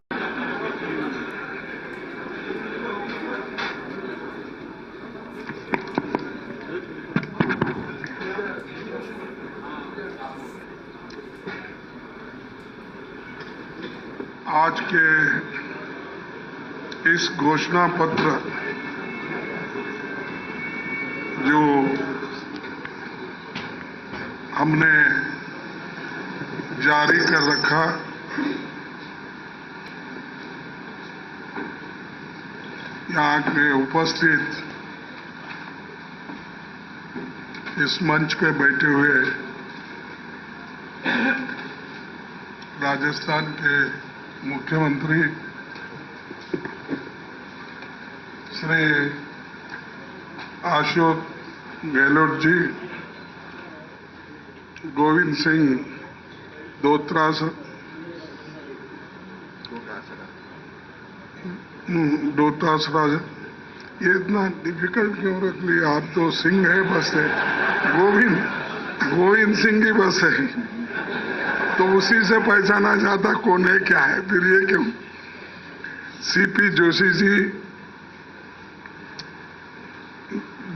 आज के इस घोषणा पत्र जो हमने जारी कर रखा, यहाँ के उपस्थित इस मंच पे बैठे हुए राजस्थान के मुख्यमंत्री श्री अशोक गहलोत जी, गोविंद सिंह डोटासरा, ये इतना डिफिकल्ट क्यों रख लिया? आप तो सिंह है बस है, गोविंद सिंह की बस है, तो उसी से पहचाना जाता कौन है क्या है, फिर ये क्यों? सीपी जोशी जी,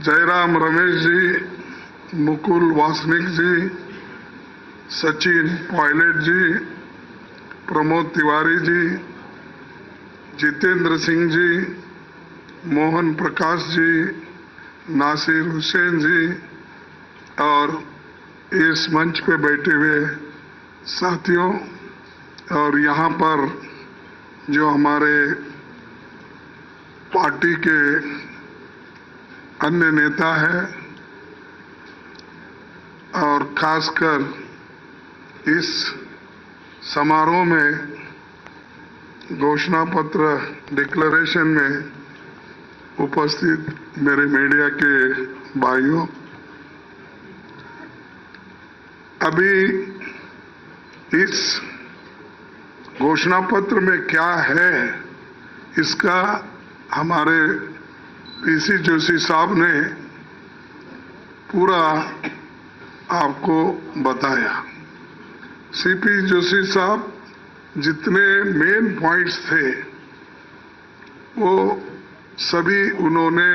जयराम रमेश जी, मुकुल वासनिक जी, सचिन पायलट जी, प्रमोद तिवारी जी, जितेंद्र सिंह जी, मोहन प्रकाश जी, नासिर हुसैन जी और इस मंच पे बैठे हुए साथियों, और यहाँ पर जो हमारे पार्टी के अन्य नेता हैं और खासकर इस समारोह में घोषणा पत्र डिक्लेरेशन में उपस्थित मेरे मीडिया के भाइयों, अभी इस घोषणा पत्र में क्या है इसका हमारे पीसी जोशी साहब ने पूरा आपको बताया। सीपी जोशी साहब जितने मेन पॉइंट्स थे वो सभी उन्होंने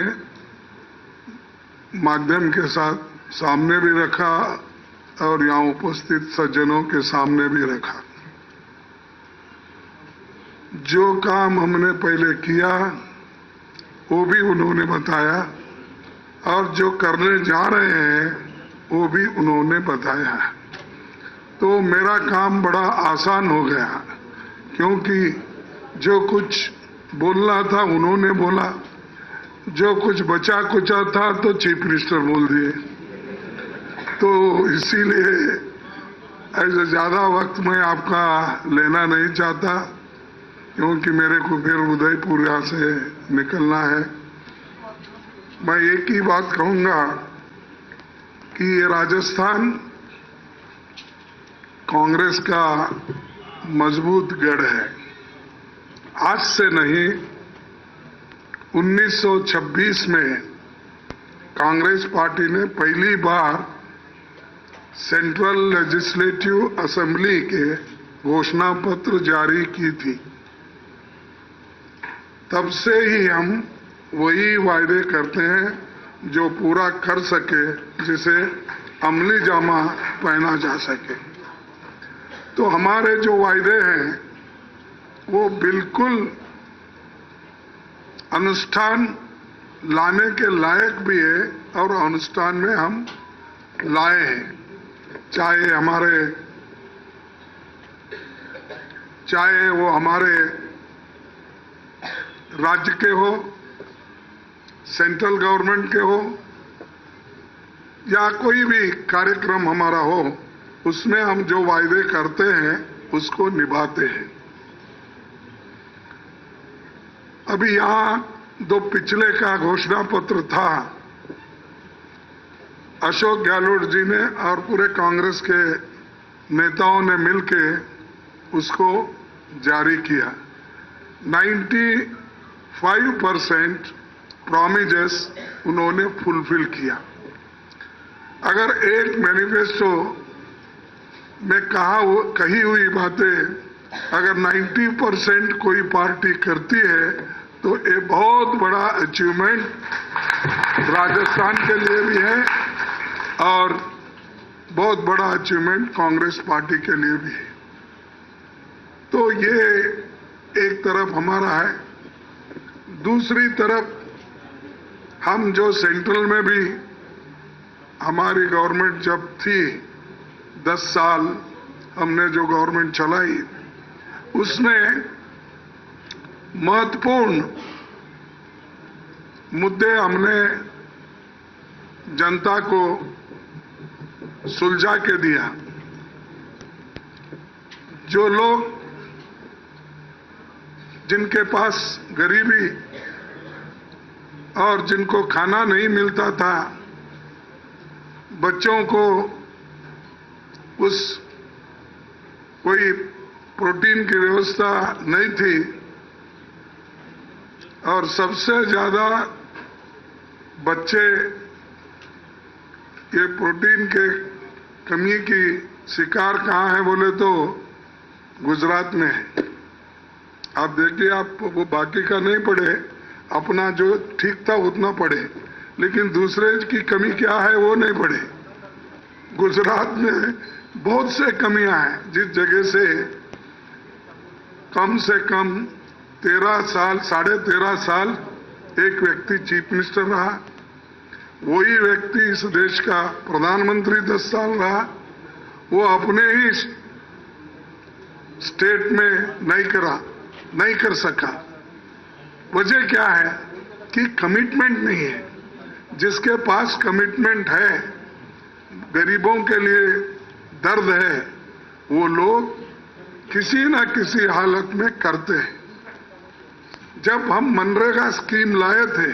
माध्यम के साथ सामने भी रखा और यहाँ उपस्थित सज्जनों के सामने भी रखा। जो काम हमने पहले किया वो भी उन्होंने बताया और जो करने जा रहे हैं वो भी उन्होंने बताया। तो मेरा काम बड़ा आसान हो गया क्योंकि जो कुछ बोलना था उन्होंने बोला, जो कुछ बचा कुचा था तो चीफ मिनिस्टर बोल दिए। तो इसीलिए ऐसे ज्यादा वक्त मैं आपका लेना नहीं चाहता क्योंकि मेरे को फिर उदयपुर यहाँ से निकलना है। मैं एक ही बात कहूंगा कि ये राजस्थान कांग्रेस का मजबूत गढ़ है। आज से नहीं, 1926 में कांग्रेस पार्टी ने पहली बार सेंट्रल लेजिस्लेटिव असेंबली के घोषणा पत्र जारी की थी। तब से ही हम वही वायदे करते हैं जो पूरा कर सके, जिसे अमली जामा पहना जा सके। तो हमारे जो वायदे हैं वो बिल्कुल अनुष्ठान लाने के लायक भी है और अनुष्ठान में हम लाए हैं। चाहे वो हमारे राज्य के हो, सेंट्रल गवर्नमेंट के हो या कोई भी कार्यक्रम हमारा हो, उसमें हम जो वायदे करते हैं उसको निभाते हैं। अभी यहां दो पिछले का घोषणा पत्र था, अशोक गहलोत जी ने और पूरे कांग्रेस के नेताओं ने मिलके उसको जारी किया। 95% प्रॉमिसेस उन्होंने फुलफिल किया। अगर एक मैनिफेस्टो में कही हुई बातें अगर 90% कोई पार्टी करती है तो ये बहुत बड़ा अचीवमेंट राजस्थान के लिए भी है और बहुत बड़ा अचीवमेंट कांग्रेस पार्टी के लिए भी है। तो ये एक तरफ हमारा है। दूसरी तरफ हम जो सेंट्रल में भी हमारी गवर्नमेंट जब थी, 10 साल हमने जो गवर्नमेंट चलाई, उसमें महत्वपूर्ण मुद्दे हमने जनता को सुलझा के दिया। जो लोग जिनके पास गरीबी और जिनको खाना नहीं मिलता था, बच्चों को कोई प्रोटीन की व्यवस्था नहीं थी और सबसे ज्यादा बच्चे ये प्रोटीन के कमी की शिकार कहाँ है बोले तो गुजरात में है। आप देखिए, आप वो बाकी का नहीं पढ़े, अपना जो ठीक था उतना पढ़े, लेकिन दूसरे की कमी क्या है वो नहीं पढ़े। गुजरात में बहुत से कमियां हैं, जिस जगह से कम 13 साल, 13.5 साल एक व्यक्ति चीफ मिनिस्टर रहा, वही व्यक्ति इस देश का प्रधानमंत्री 10 साल रहा, वो अपने ही स्टेट में नहीं कर सका। वजह क्या है कि कमिटमेंट नहीं है। जिसके पास कमिटमेंट है, गरीबों के लिए दर्द है, वो लोग किसी न किसी हालत में करते हैं। जब हम मनरेगा स्कीम लाए थे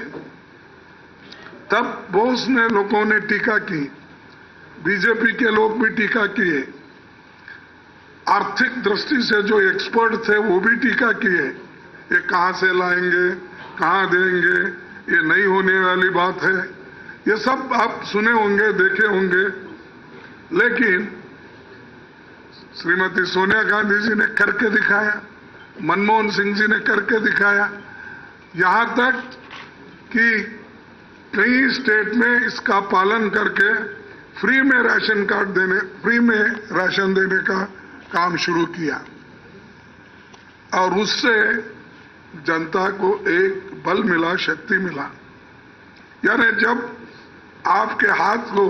तब बहुत ने लोगों ने टीका की, बीजेपी के लोग भी टीका किए। आर्थिक दृष्टि से जो एक्सपर्ट थे वो भी टीका किए, ये कहां से लाएंगे, कहां देंगे, ये नहीं होने वाली बात है। ये सब आप सुने होंगे, देखे होंगे। लेकिन श्रीमती सोनिया गांधी जी ने करके दिखाया, मनमोहन सिंह जी ने करके दिखाया, यहां तक कि कई स्टेट में इसका पालन करके फ्री में राशन देने का काम शुरू किया और उससे जनता को एक बल मिला, शक्ति मिला। यानी जब आपके हाथ को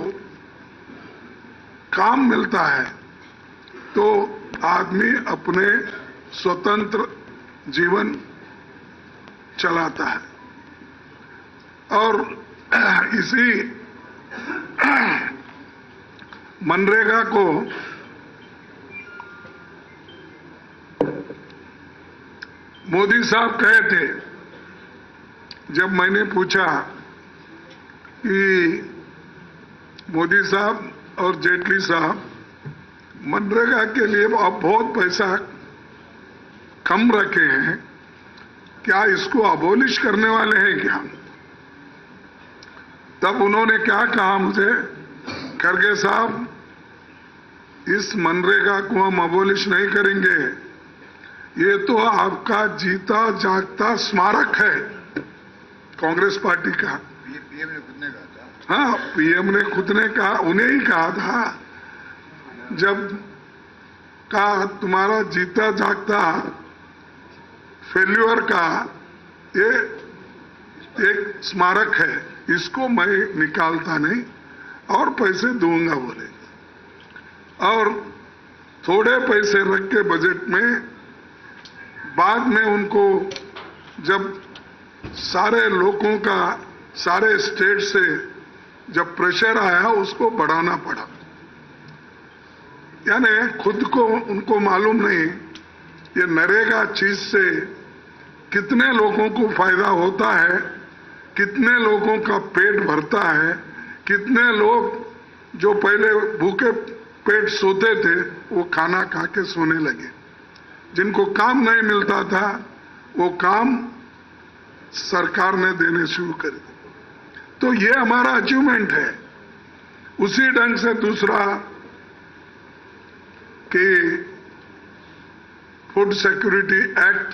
काम मिलता है तो आदमी अपने स्वतंत्र जीवन चलाता है। और इसी मनरेगा को मोदी साहब कहे थे, जब मैंने पूछा कि मोदी साहब और जेटली साहब मनरेगा के लिए अब बहुत पैसा कम रखे हैं, क्या इसको अबोलिश करने वाले हैं क्या? तब उन्होंने क्या कहा मुझे, खड़गे साहब, इस मनरेगा को हम अबोलिश नहीं करेंगे, ये तो आपका जीता जागता स्मारक है कांग्रेस पार्टी का। पीएम ने खुद ने कहा था। हाँ, पीएम ने खुद ने कहा, उन्हें ही कहा था, जब कहा तुम्हारा जीता जागता फेल्यूर का ये एक स्मारक है, इसको मैं निकालता नहीं और पैसे दूंगा बोले। और थोड़े पैसे रख के बजट में, बाद में उनको जब सारे लोगों का, सारे स्टेट से जब प्रेशर आया, उसको बढ़ाना पड़ा। यानी खुद को उनको मालूम नहीं ये नरेगा चीज से कितने लोगों को फायदा होता है, कितने लोगों का पेट भरता है, कितने लोग जो पहले भूखे पेट सोते थे वो खाना खा के सोने लगे, जिनको काम नहीं मिलता था वो काम सरकार ने देने शुरू कर दिए। तो ये हमारा अचीवमेंट है। उसी ढंग से दूसरा कि फूड सिक्योरिटी एक्ट,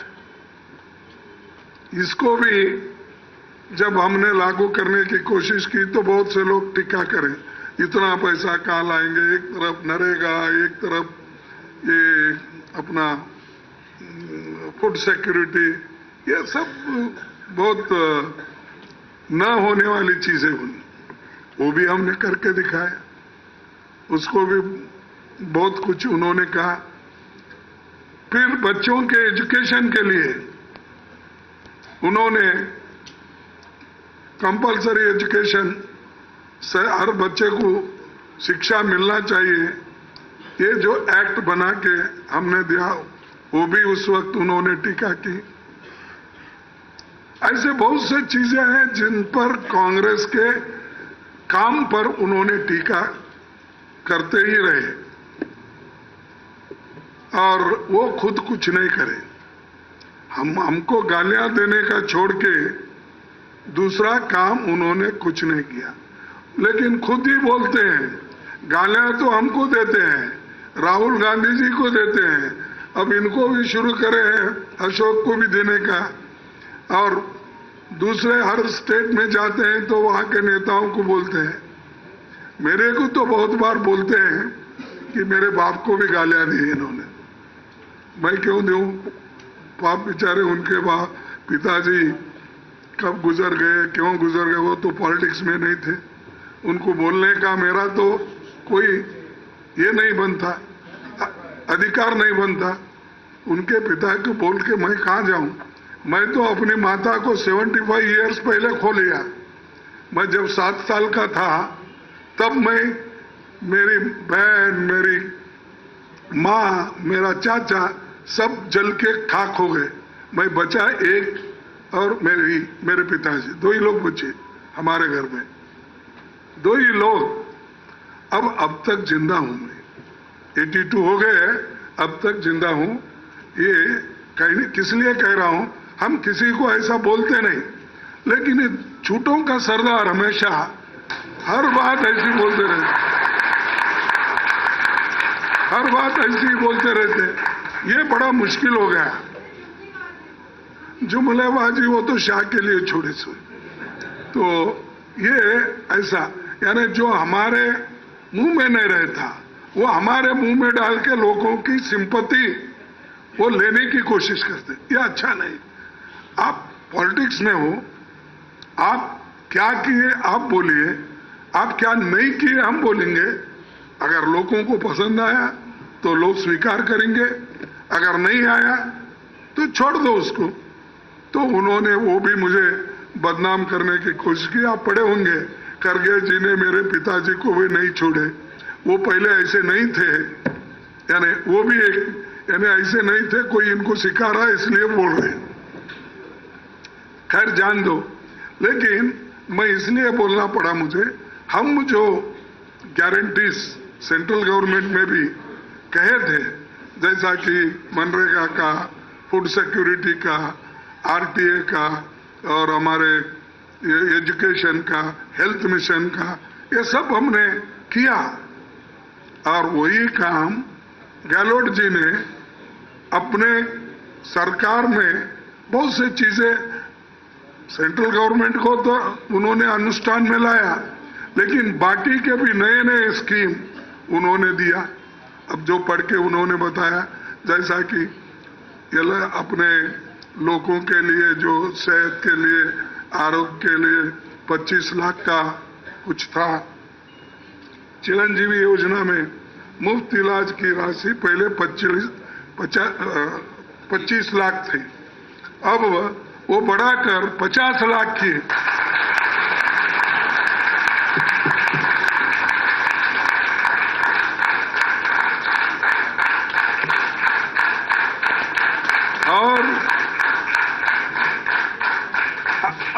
इसको भी जब हमने लागू करने की कोशिश की तो बहुत से लोग टीका करें, इतना पैसा कहाँ लाएंगे, एक तरफ नरेगा, एक तरफ ये अपना फूड सिक्योरिटी, ये सब बहुत न होने वाली चीजें हुई। वो भी हमने करके दिखाया, उसको भी बहुत कुछ उन्होंने कहा। फिर बच्चों के एजुकेशन के लिए उन्होंने कंपलसरी एजुकेशन से हर बच्चे को शिक्षा मिलना चाहिए, ये जो एक्ट बना के हमने दिया वो भी उस वक्त उन्होंने टीका की। ऐसे बहुत से चीजें हैं जिन पर कांग्रेस के काम पर उन्होंने टीका करते ही रहे और वो खुद कुछ नहीं करे। हमको गालियां देने का छोड़ के दूसरा काम उन्होंने कुछ नहीं किया, लेकिन खुद ही बोलते हैं, गालियां तो हमको देते हैं, राहुल गांधी जी को देते हैं, अब इनको भी शुरू करे हैं, अशोक को भी देने का। और दूसरे हर स्टेट में जाते हैं तो वहां के नेताओं को बोलते हैं। मेरे को तो बहुत बार बोलते हैं कि मेरे बाप को भी गालियां दी इन्होंने, मैं क्यों दूं? बाप बेचारे, उनके बाप पिताजी कब गुजर गए, क्यों गुजर गए, वो तो पॉलिटिक्स में नहीं थे, उनको बोलने का मेरा तो कोई ये नहीं बनता, अधिकार नहीं बनता। उनके पिता को बोल के मैं कहां जाऊं? मैं तो अपनी माता को 75 इयर्स पहले खो लिया। मैं जब 7 साल का था तब मैं, मेरी बहन, मेरी माँ, मेरा चाचा सब जल के खाक हो गए, मैं बचा एक, और मेरे पिताजी, 2 ही लोग बचे हमारे घर में, 2 ही लोग। अब तक जिंदा हूं मैं, 82 हो गए, अब तक जिंदा हूं। ये किस लिए कह रहा हूं, हम किसी को ऐसा बोलते नहीं, लेकिन ये झूठों का सरदार हमेशा हर बात ऐसी बोलते रहते, हर बात ऐसी बोलते रहते, ये बड़ा मुश्किल हो गया। जुमलेबाजी वो तो शाह के लिए छोड़ी सो। तो ये ऐसा, यानी जो हमारे मुंह में नहीं रहता वो हमारे मुंह में डाल के लोगों की सिंपैथी वो लेने की कोशिश करते, ये अच्छा नहीं। आप पॉलिटिक्स में हो, आप क्या किए आप बोलिए, आप क्या नहीं किए हम बोलेंगे। अगर लोगों को पसंद आया तो लोग स्वीकार करेंगे, अगर नहीं आया तो छोड़ दो उसको। तो उन्होंने वो भी मुझे बदनाम करने की कोशिश की। आप पढ़े होंगे, करगे जी ने मेरे पिताजी को भी नहीं छोड़े, वो पहले ऐसे नहीं थे, यानी वो भी एक, यानी ऐसे नहीं थे, कोई इनको सिखा रहा है इसलिए बोल रहे। खैर जान दो, लेकिन मैं इसलिए बोलना पड़ा मुझे, हम जो गारंटीज सेंट्रल गवर्नमेंट में भी कहे थे, जैसा कि मनरेगा का, फूड सिक्योरिटी का, आरटीए का और हमारे एजुकेशन का, हेल्थ मिशन का, ये सब हमने किया। और वही काम गहलोत जी ने अपने सरकार में बहुत सी चीजें, सेंट्रल गवर्नमेंट को तो उन्होंने अनुष्ठान में लाया, लेकिन बाकी के भी नए नए स्कीम उन्होंने दिया। अब जो पढ़ के उन्होंने बताया, जैसा कि ये अपने लोगों के लिए जो सेहत के लिए, आरोग्य के लिए 25 लाख का कुछ था। चिरंजीवी योजना में मुफ्त इलाज की राशि पहले 25 लाख थी, अब वो बढ़ाकर 50 लाख की।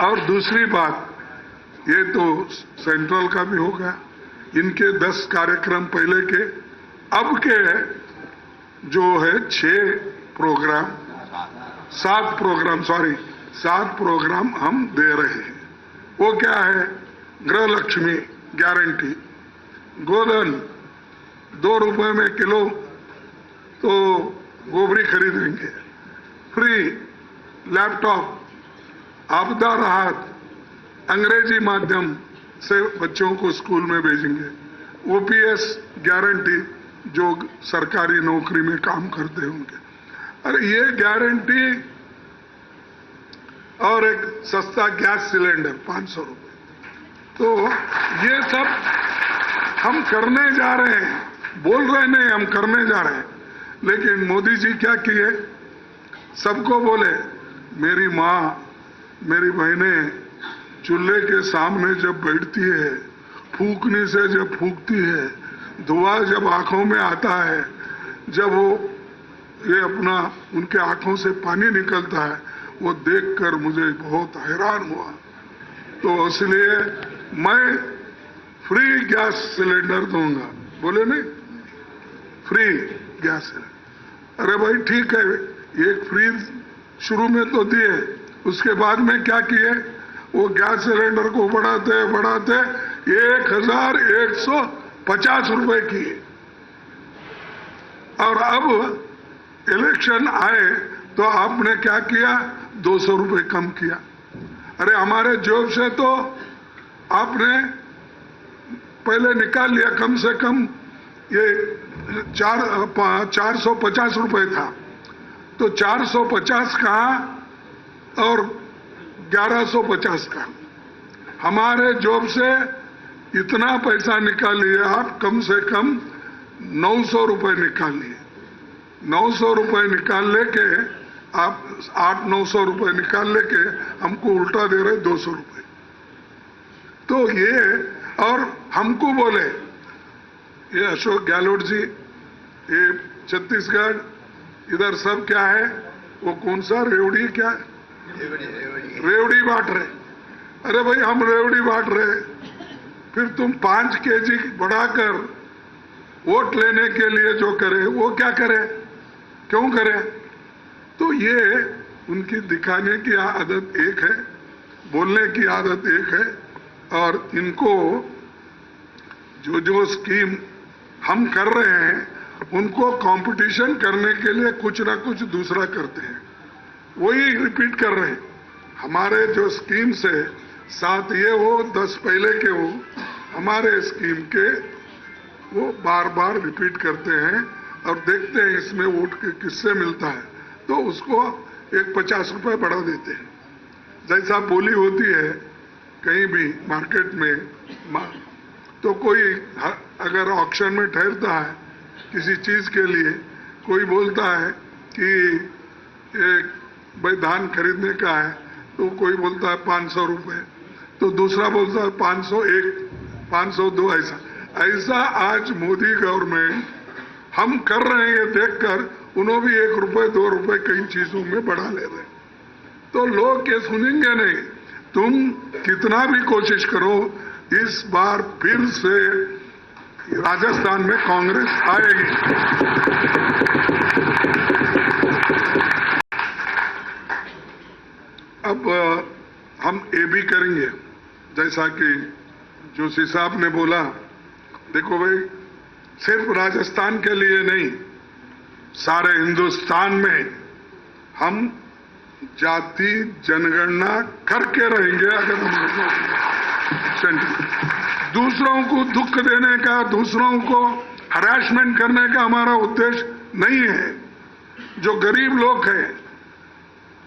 और दूसरी बात, ये तो सेंट्रल का भी होगा, इनके 10 कार्यक्रम पहले के, अब के जो है 7 प्रोग्राम हम दे रहे हैं। वो क्या है? गृह लक्ष्मी गारंटी, गोधन 2 रुपए में किलो तो गोबरी खरीदेंगे, फ्री लैपटॉप, आपदा राहत, अंग्रेजी माध्यम से बच्चों को स्कूल में भेजेंगे, ओपीएस गारंटी जो सरकारी नौकरी में काम करते होंगे। अरे ये गारंटी, और एक सस्ता गैस सिलेंडर 500 रुपए। तो ये सब हम करने जा रहे हैं, बोल रहे नहीं, हम करने जा रहे हैं। लेकिन मोदी जी क्या किए? सबको बोले, मेरी माँ, मेरी बहनें चूल्हे के सामने जब बैठती है, फूकने से जब फूकती है, धुआं जब आंखों में आता है, जब वो ये अपना उनके आंखों से पानी निकलता है, वो देखकर मुझे बहुत हैरान हुआ। तो इसलिए मैं फ्री गैस सिलेंडर दूंगा। बोले नहीं, फ्री गैस सिलेंडर। अरे भाई ठीक है, एक फ्री शुरू में तो दिए, उसके बाद में क्या किए? वो गैस सिलेंडर को बढ़ाते बढ़ाते 1150 रुपए किए। और अब इलेक्शन आए तो आपने क्या किया? 200 रुपए कम किया। अरे हमारे जॉब से तो आपने पहले निकाल लिया, कम से कम ये 450 रुपए था, तो 450 कहाँ और 1150 का। हमारे जॉब से इतना पैसा निकाल लिए आप, कम से कम 900 रुपए निकाल लिए। 900 रुपए निकाल लेके आप 800-900 रुपए निकाल लेके हमको उल्टा दे रहे 200 रुपए। तो ये, और हमको बोले, ये अशोक गहलोत जी, ये छत्तीसगढ़, इधर सब क्या है, वो कौन सा रेवड़ी, क्या है? रेवड़ी बांट रहे। अरे भाई हम रेवड़ी बांट रहे, फिर तुम 5 केजी बढ़ाकर वोट लेने के लिए जो करे वो क्या करे? क्यों करें? तो ये उनकी दिखाने की आदत एक है, बोलने की आदत एक है, और इनको जो जो स्कीम हम कर रहे हैं उनको कंपटीशन करने के लिए कुछ ना कुछ दूसरा करते हैं, वही रिपीट कर रहे हैं। हमारे जो स्कीम्स है, 7 ये हो 10 पहले के हो, हमारे स्कीम के वो बार बार रिपीट करते हैं और देखते हैं इसमें वोट किससे मिलता है, तो उसको एक 50 रुपए बढ़ा देते हैं। जैसा बोली होती है कहीं भी मार्केट में, तो कोई अगर ऑक्शन में ठहरता है किसी चीज के लिए, कोई बोलता है कि एक भाई धान खरीदने का है, तो कोई बोलता है 500 रुपए, तो दूसरा बोलता है 501, 502, ऐसा आज मोदी गवर्नमेंट हम कर रहे हैं, ये देखकर उन्होंने भी 1 रुपए 2 रुपए कई चीजों में बढ़ा ले रहे हैं। तो लोग ये सुनेंगे नहीं। तुम कितना भी कोशिश करो, इस बार फिर से राजस्थान में कांग्रेस आएगी। अब हम ये भी करेंगे, जैसा कि जोशी साहब ने बोला, देखो भाई सिर्फ राजस्थान के लिए नहीं, सारे हिंदुस्तान में हम जाति जनगणना करके रहेंगे। अगर हम दूसरों को दुख देने का, दूसरों को हरासमेंट करने का हमारा उद्देश्य नहीं है। जो गरीब लोग हैं,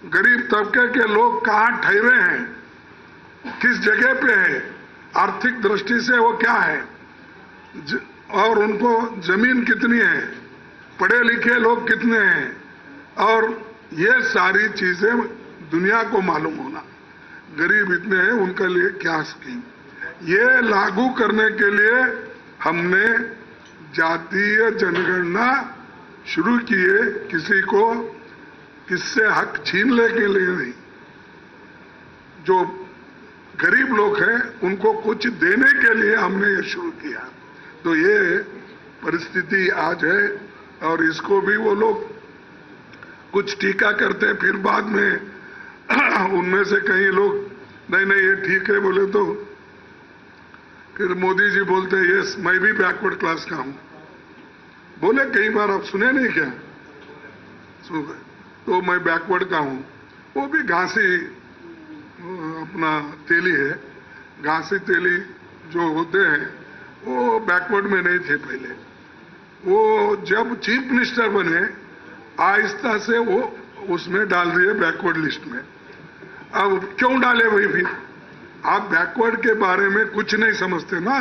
गरीब तबके के लोग कहाँ ठहरे हैं, किस जगह पे है, आर्थिक दृष्टि से वो क्या है, और उनको जमीन कितनी है, पढ़े लिखे लोग कितने हैं, और ये सारी चीजें दुनिया को मालूम होना, गरीब इतने हैं उनके लिए क्या स्कीम, ये लागू करने के लिए हमने जातीय जनगणना शुरू की है। किसी को किससे हक छीनने के लिए नहीं, जो गरीब लोग हैं उनको कुछ देने के लिए हमने ये शुरू किया। तो ये परिस्थिति आज है, और इसको भी वो लोग कुछ टीका करते हैं, फिर बाद में उनमें से कई लोग नहीं नहीं ये ठीक है बोले, तो फिर मोदी जी बोलते हैं यस मैं भी बैकवर्ड क्लास का हूं, बोले कई बार, आप सुने नहीं क्या? सुन, तो मैं बैकवर्ड का हूं। वो भी घासी अपना तेली है, घासी तेली जो होते हैं वो बैकवर्ड में नहीं थे पहले। वो जब चीफ मिनिस्टर बने आहिस्ता से वो उसमें डाल दिए बैकवर्ड लिस्ट में। अब क्यों डाले भाई? फिर आप बैकवर्ड के बारे में कुछ नहीं समझते ना,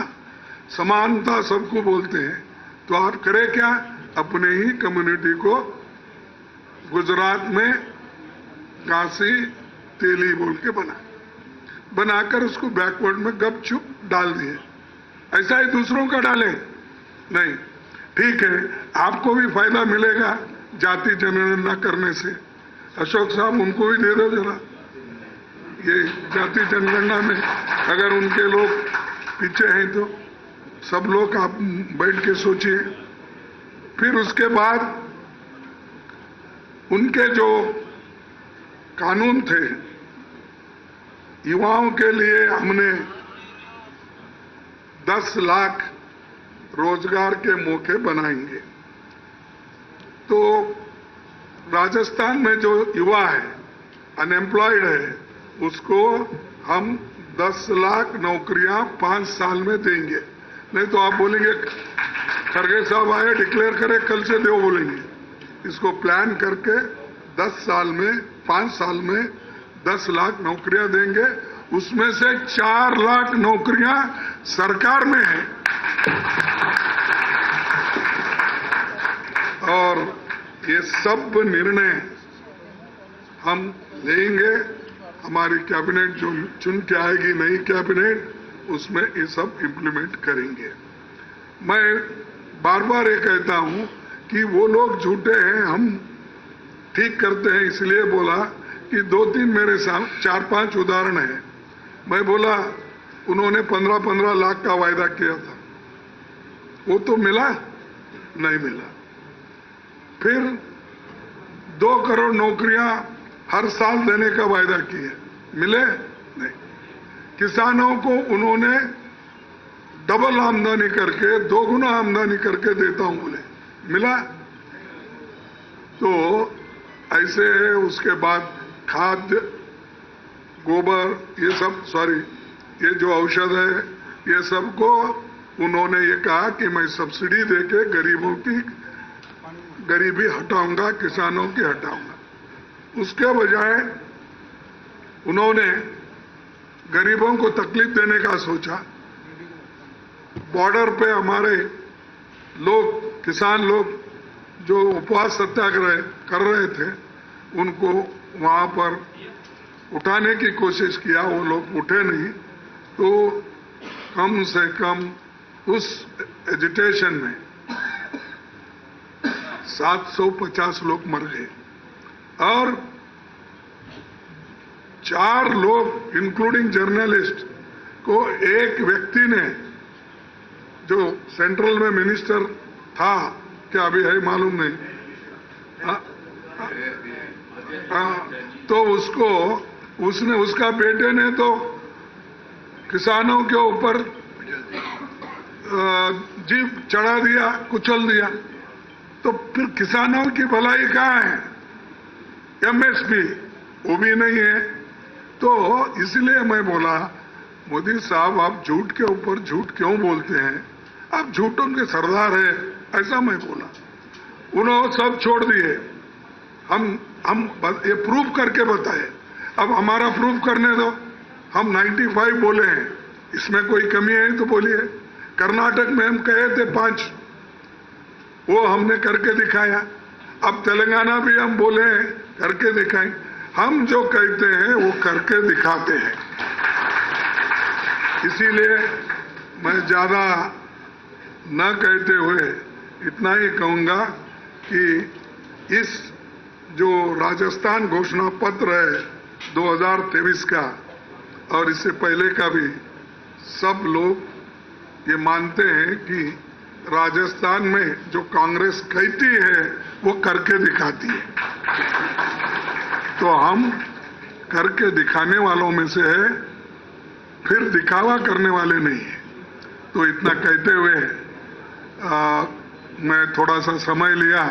समानता सबको बोलते हैं, तो आप करें क्या? अपने ही कम्युनिटी को गुजरात में घासी तेली बोल के बनाकर उसको बैकवर्ड में गपचुप डाल दिए। ऐसा ही दूसरों का डालें नहीं, ठीक है, आपको भी फायदा मिलेगा जाति जनगणना करने से। अशोक साहब उनको भी दे दो जरा, ये जाति जनगणना में अगर उनके लोग पीछे हैं तो सब लोग आप बैठ के सोचिए। फिर उसके बाद उनके जो कानून थे युवाओं के लिए, हमने 10 लाख रोजगार के मौके बनाएंगे। तो राजस्थान में जो युवा है, अनएम्प्लॉयड है, उसको हम 10 लाख नौकरियां 5 साल में देंगे। नहीं तो आप बोलेंगे खड़गे साहब आए डिक्लेयर करे कल से दो, बोलेंगे। इसको प्लान करके 10 साल में, 5 साल में 10 लाख नौकरियां देंगे। उसमें से 4 लाख नौकरियां सरकार में है, और ये सब निर्णय हम लेंगे। हमारी कैबिनेट जो चुन के आएगी, नई कैबिनेट, उसमें ये सब इम्प्लीमेंट करेंगे। मैं बार बार ये कहता हूं कि वो लोग झूठे हैं, हम ठीक करते हैं। इसलिए बोला कि 2-3 मेरे साथ 4-5 उदाहरण है। मैं बोला उन्होंने 15-15 लाख का वायदा किया था, वो तो मिला नहीं मिला। फिर 2 करोड़ नौकरियां हर साल देने का वायदा किए, मिले नहीं। किसानों को उन्होंने डबल आमदनी करके, 2 गुना आमदनी करके देता हूं बोले, मिला? तो ऐसे है। उसके बाद खाद्य, गोबर, ये सब, सॉरी, ये जो औषध है, ये सबको उन्होंने ये कहा कि मैं सब्सिडी देके गरीबों की गरीबी हटाऊंगा, किसानों की हटाऊंगा। उसके बजाय उन्होंने गरीबों को तकलीफ देने का सोचा। बॉर्डर पे हमारे लोग, किसान लोग जो उपवास सत्याग्रह कर रहे थे, उनको वहां पर उठाने की कोशिश किया, वो लोग उठे नहीं। तो कम से कम उस एजिटेशन में 750 लोग मर गए और 4 लोग इंक्लूडिंग जर्नलिस्ट को एक व्यक्ति ने, जो सेंट्रल में मिनिस्टर था, क्या अभी है मालूम नहीं, तो उसने, उसका बेटे ने तो किसानों के ऊपर जीप चढ़ा दिया, कुचल दिया। तो फिर किसानों की भलाई कहाँ है? एमएसपी वो भी नहीं है। तो इसलिए मैं बोला, मोदी साहब आप झूठ के ऊपर झूठ क्यों बोलते हैं? आप झूठों के सरदार है, ऐसा मैं बोला। उन्होंने सब छोड़ दिए। हम ये प्रूफ करके बताए। अब हमारा प्रूफ करने दो। हम 95 बोले हैं, इसमें कोई कमी है तो बोलिए। कर्नाटक में हम कहे थे 5, वो हमने करके दिखाया। अब तेलंगाना भी हम बोले हैं, करके दिखाएं। हम जो कहते हैं वो करके दिखाते हैं। इसीलिए मैं ज्यादा न कहते हुए इतना ही कहूंगा कि इस जो राजस्थान घोषणा पत्र है 2023 का, और इससे पहले का भी, सब लोग ये मानते हैं कि राजस्थान में जो कांग्रेस कहती है वो करके दिखाती है। तो हम करके दिखाने वालों में से है, फिर दिखावा करने वाले नहीं है। तो इतना कहते हुए मैं थोड़ा सा समय लिया,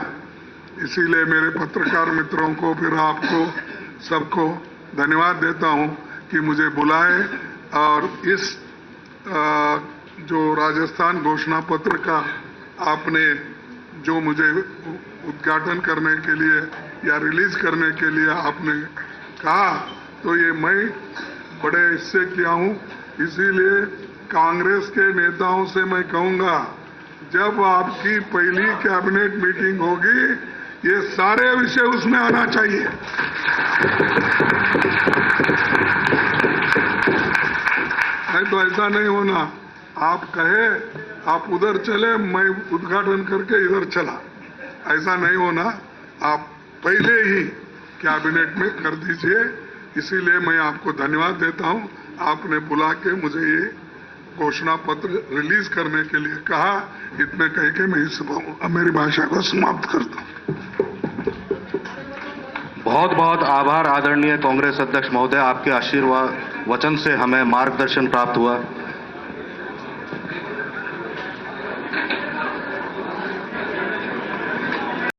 इसीलिए मेरे पत्रकार मित्रों को, फिर आपको सबको धन्यवाद देता हूं कि मुझे बुलाए और इस जो राजस्थान घोषणा पत्र का आपने जो मुझे उद्घाटन करने के लिए या रिलीज करने के लिए आपने कहा, तो ये मैं बड़े हिस्से किया हूं। इसीलिए कांग्रेस के नेताओं से मैं कहूंगा, जब आपकी पहली कैबिनेट मीटिंग होगी, ये सारे विषय उसमें आना चाहिए। नहीं तो ऐसा नहीं होना, आप कहे आप उधर चले, मैं उद्घाटन करके इधर चला, ऐसा नहीं होना। आप पहले ही कैबिनेट में कर दीजिए। इसीलिए मैं आपको धन्यवाद देता हूं, आपने बुला के मुझे ये घोषणा पत्र रिलीज करने के लिए कहा। इतने कह के मैं इस मेरी भाषा को समाप्त करता हूं। बहुत बहुत आभार आदरणीय कांग्रेस अध्यक्ष महोदय, आपके आशीर्वाद वचन से हमें मार्गदर्शन प्राप्त हुआ।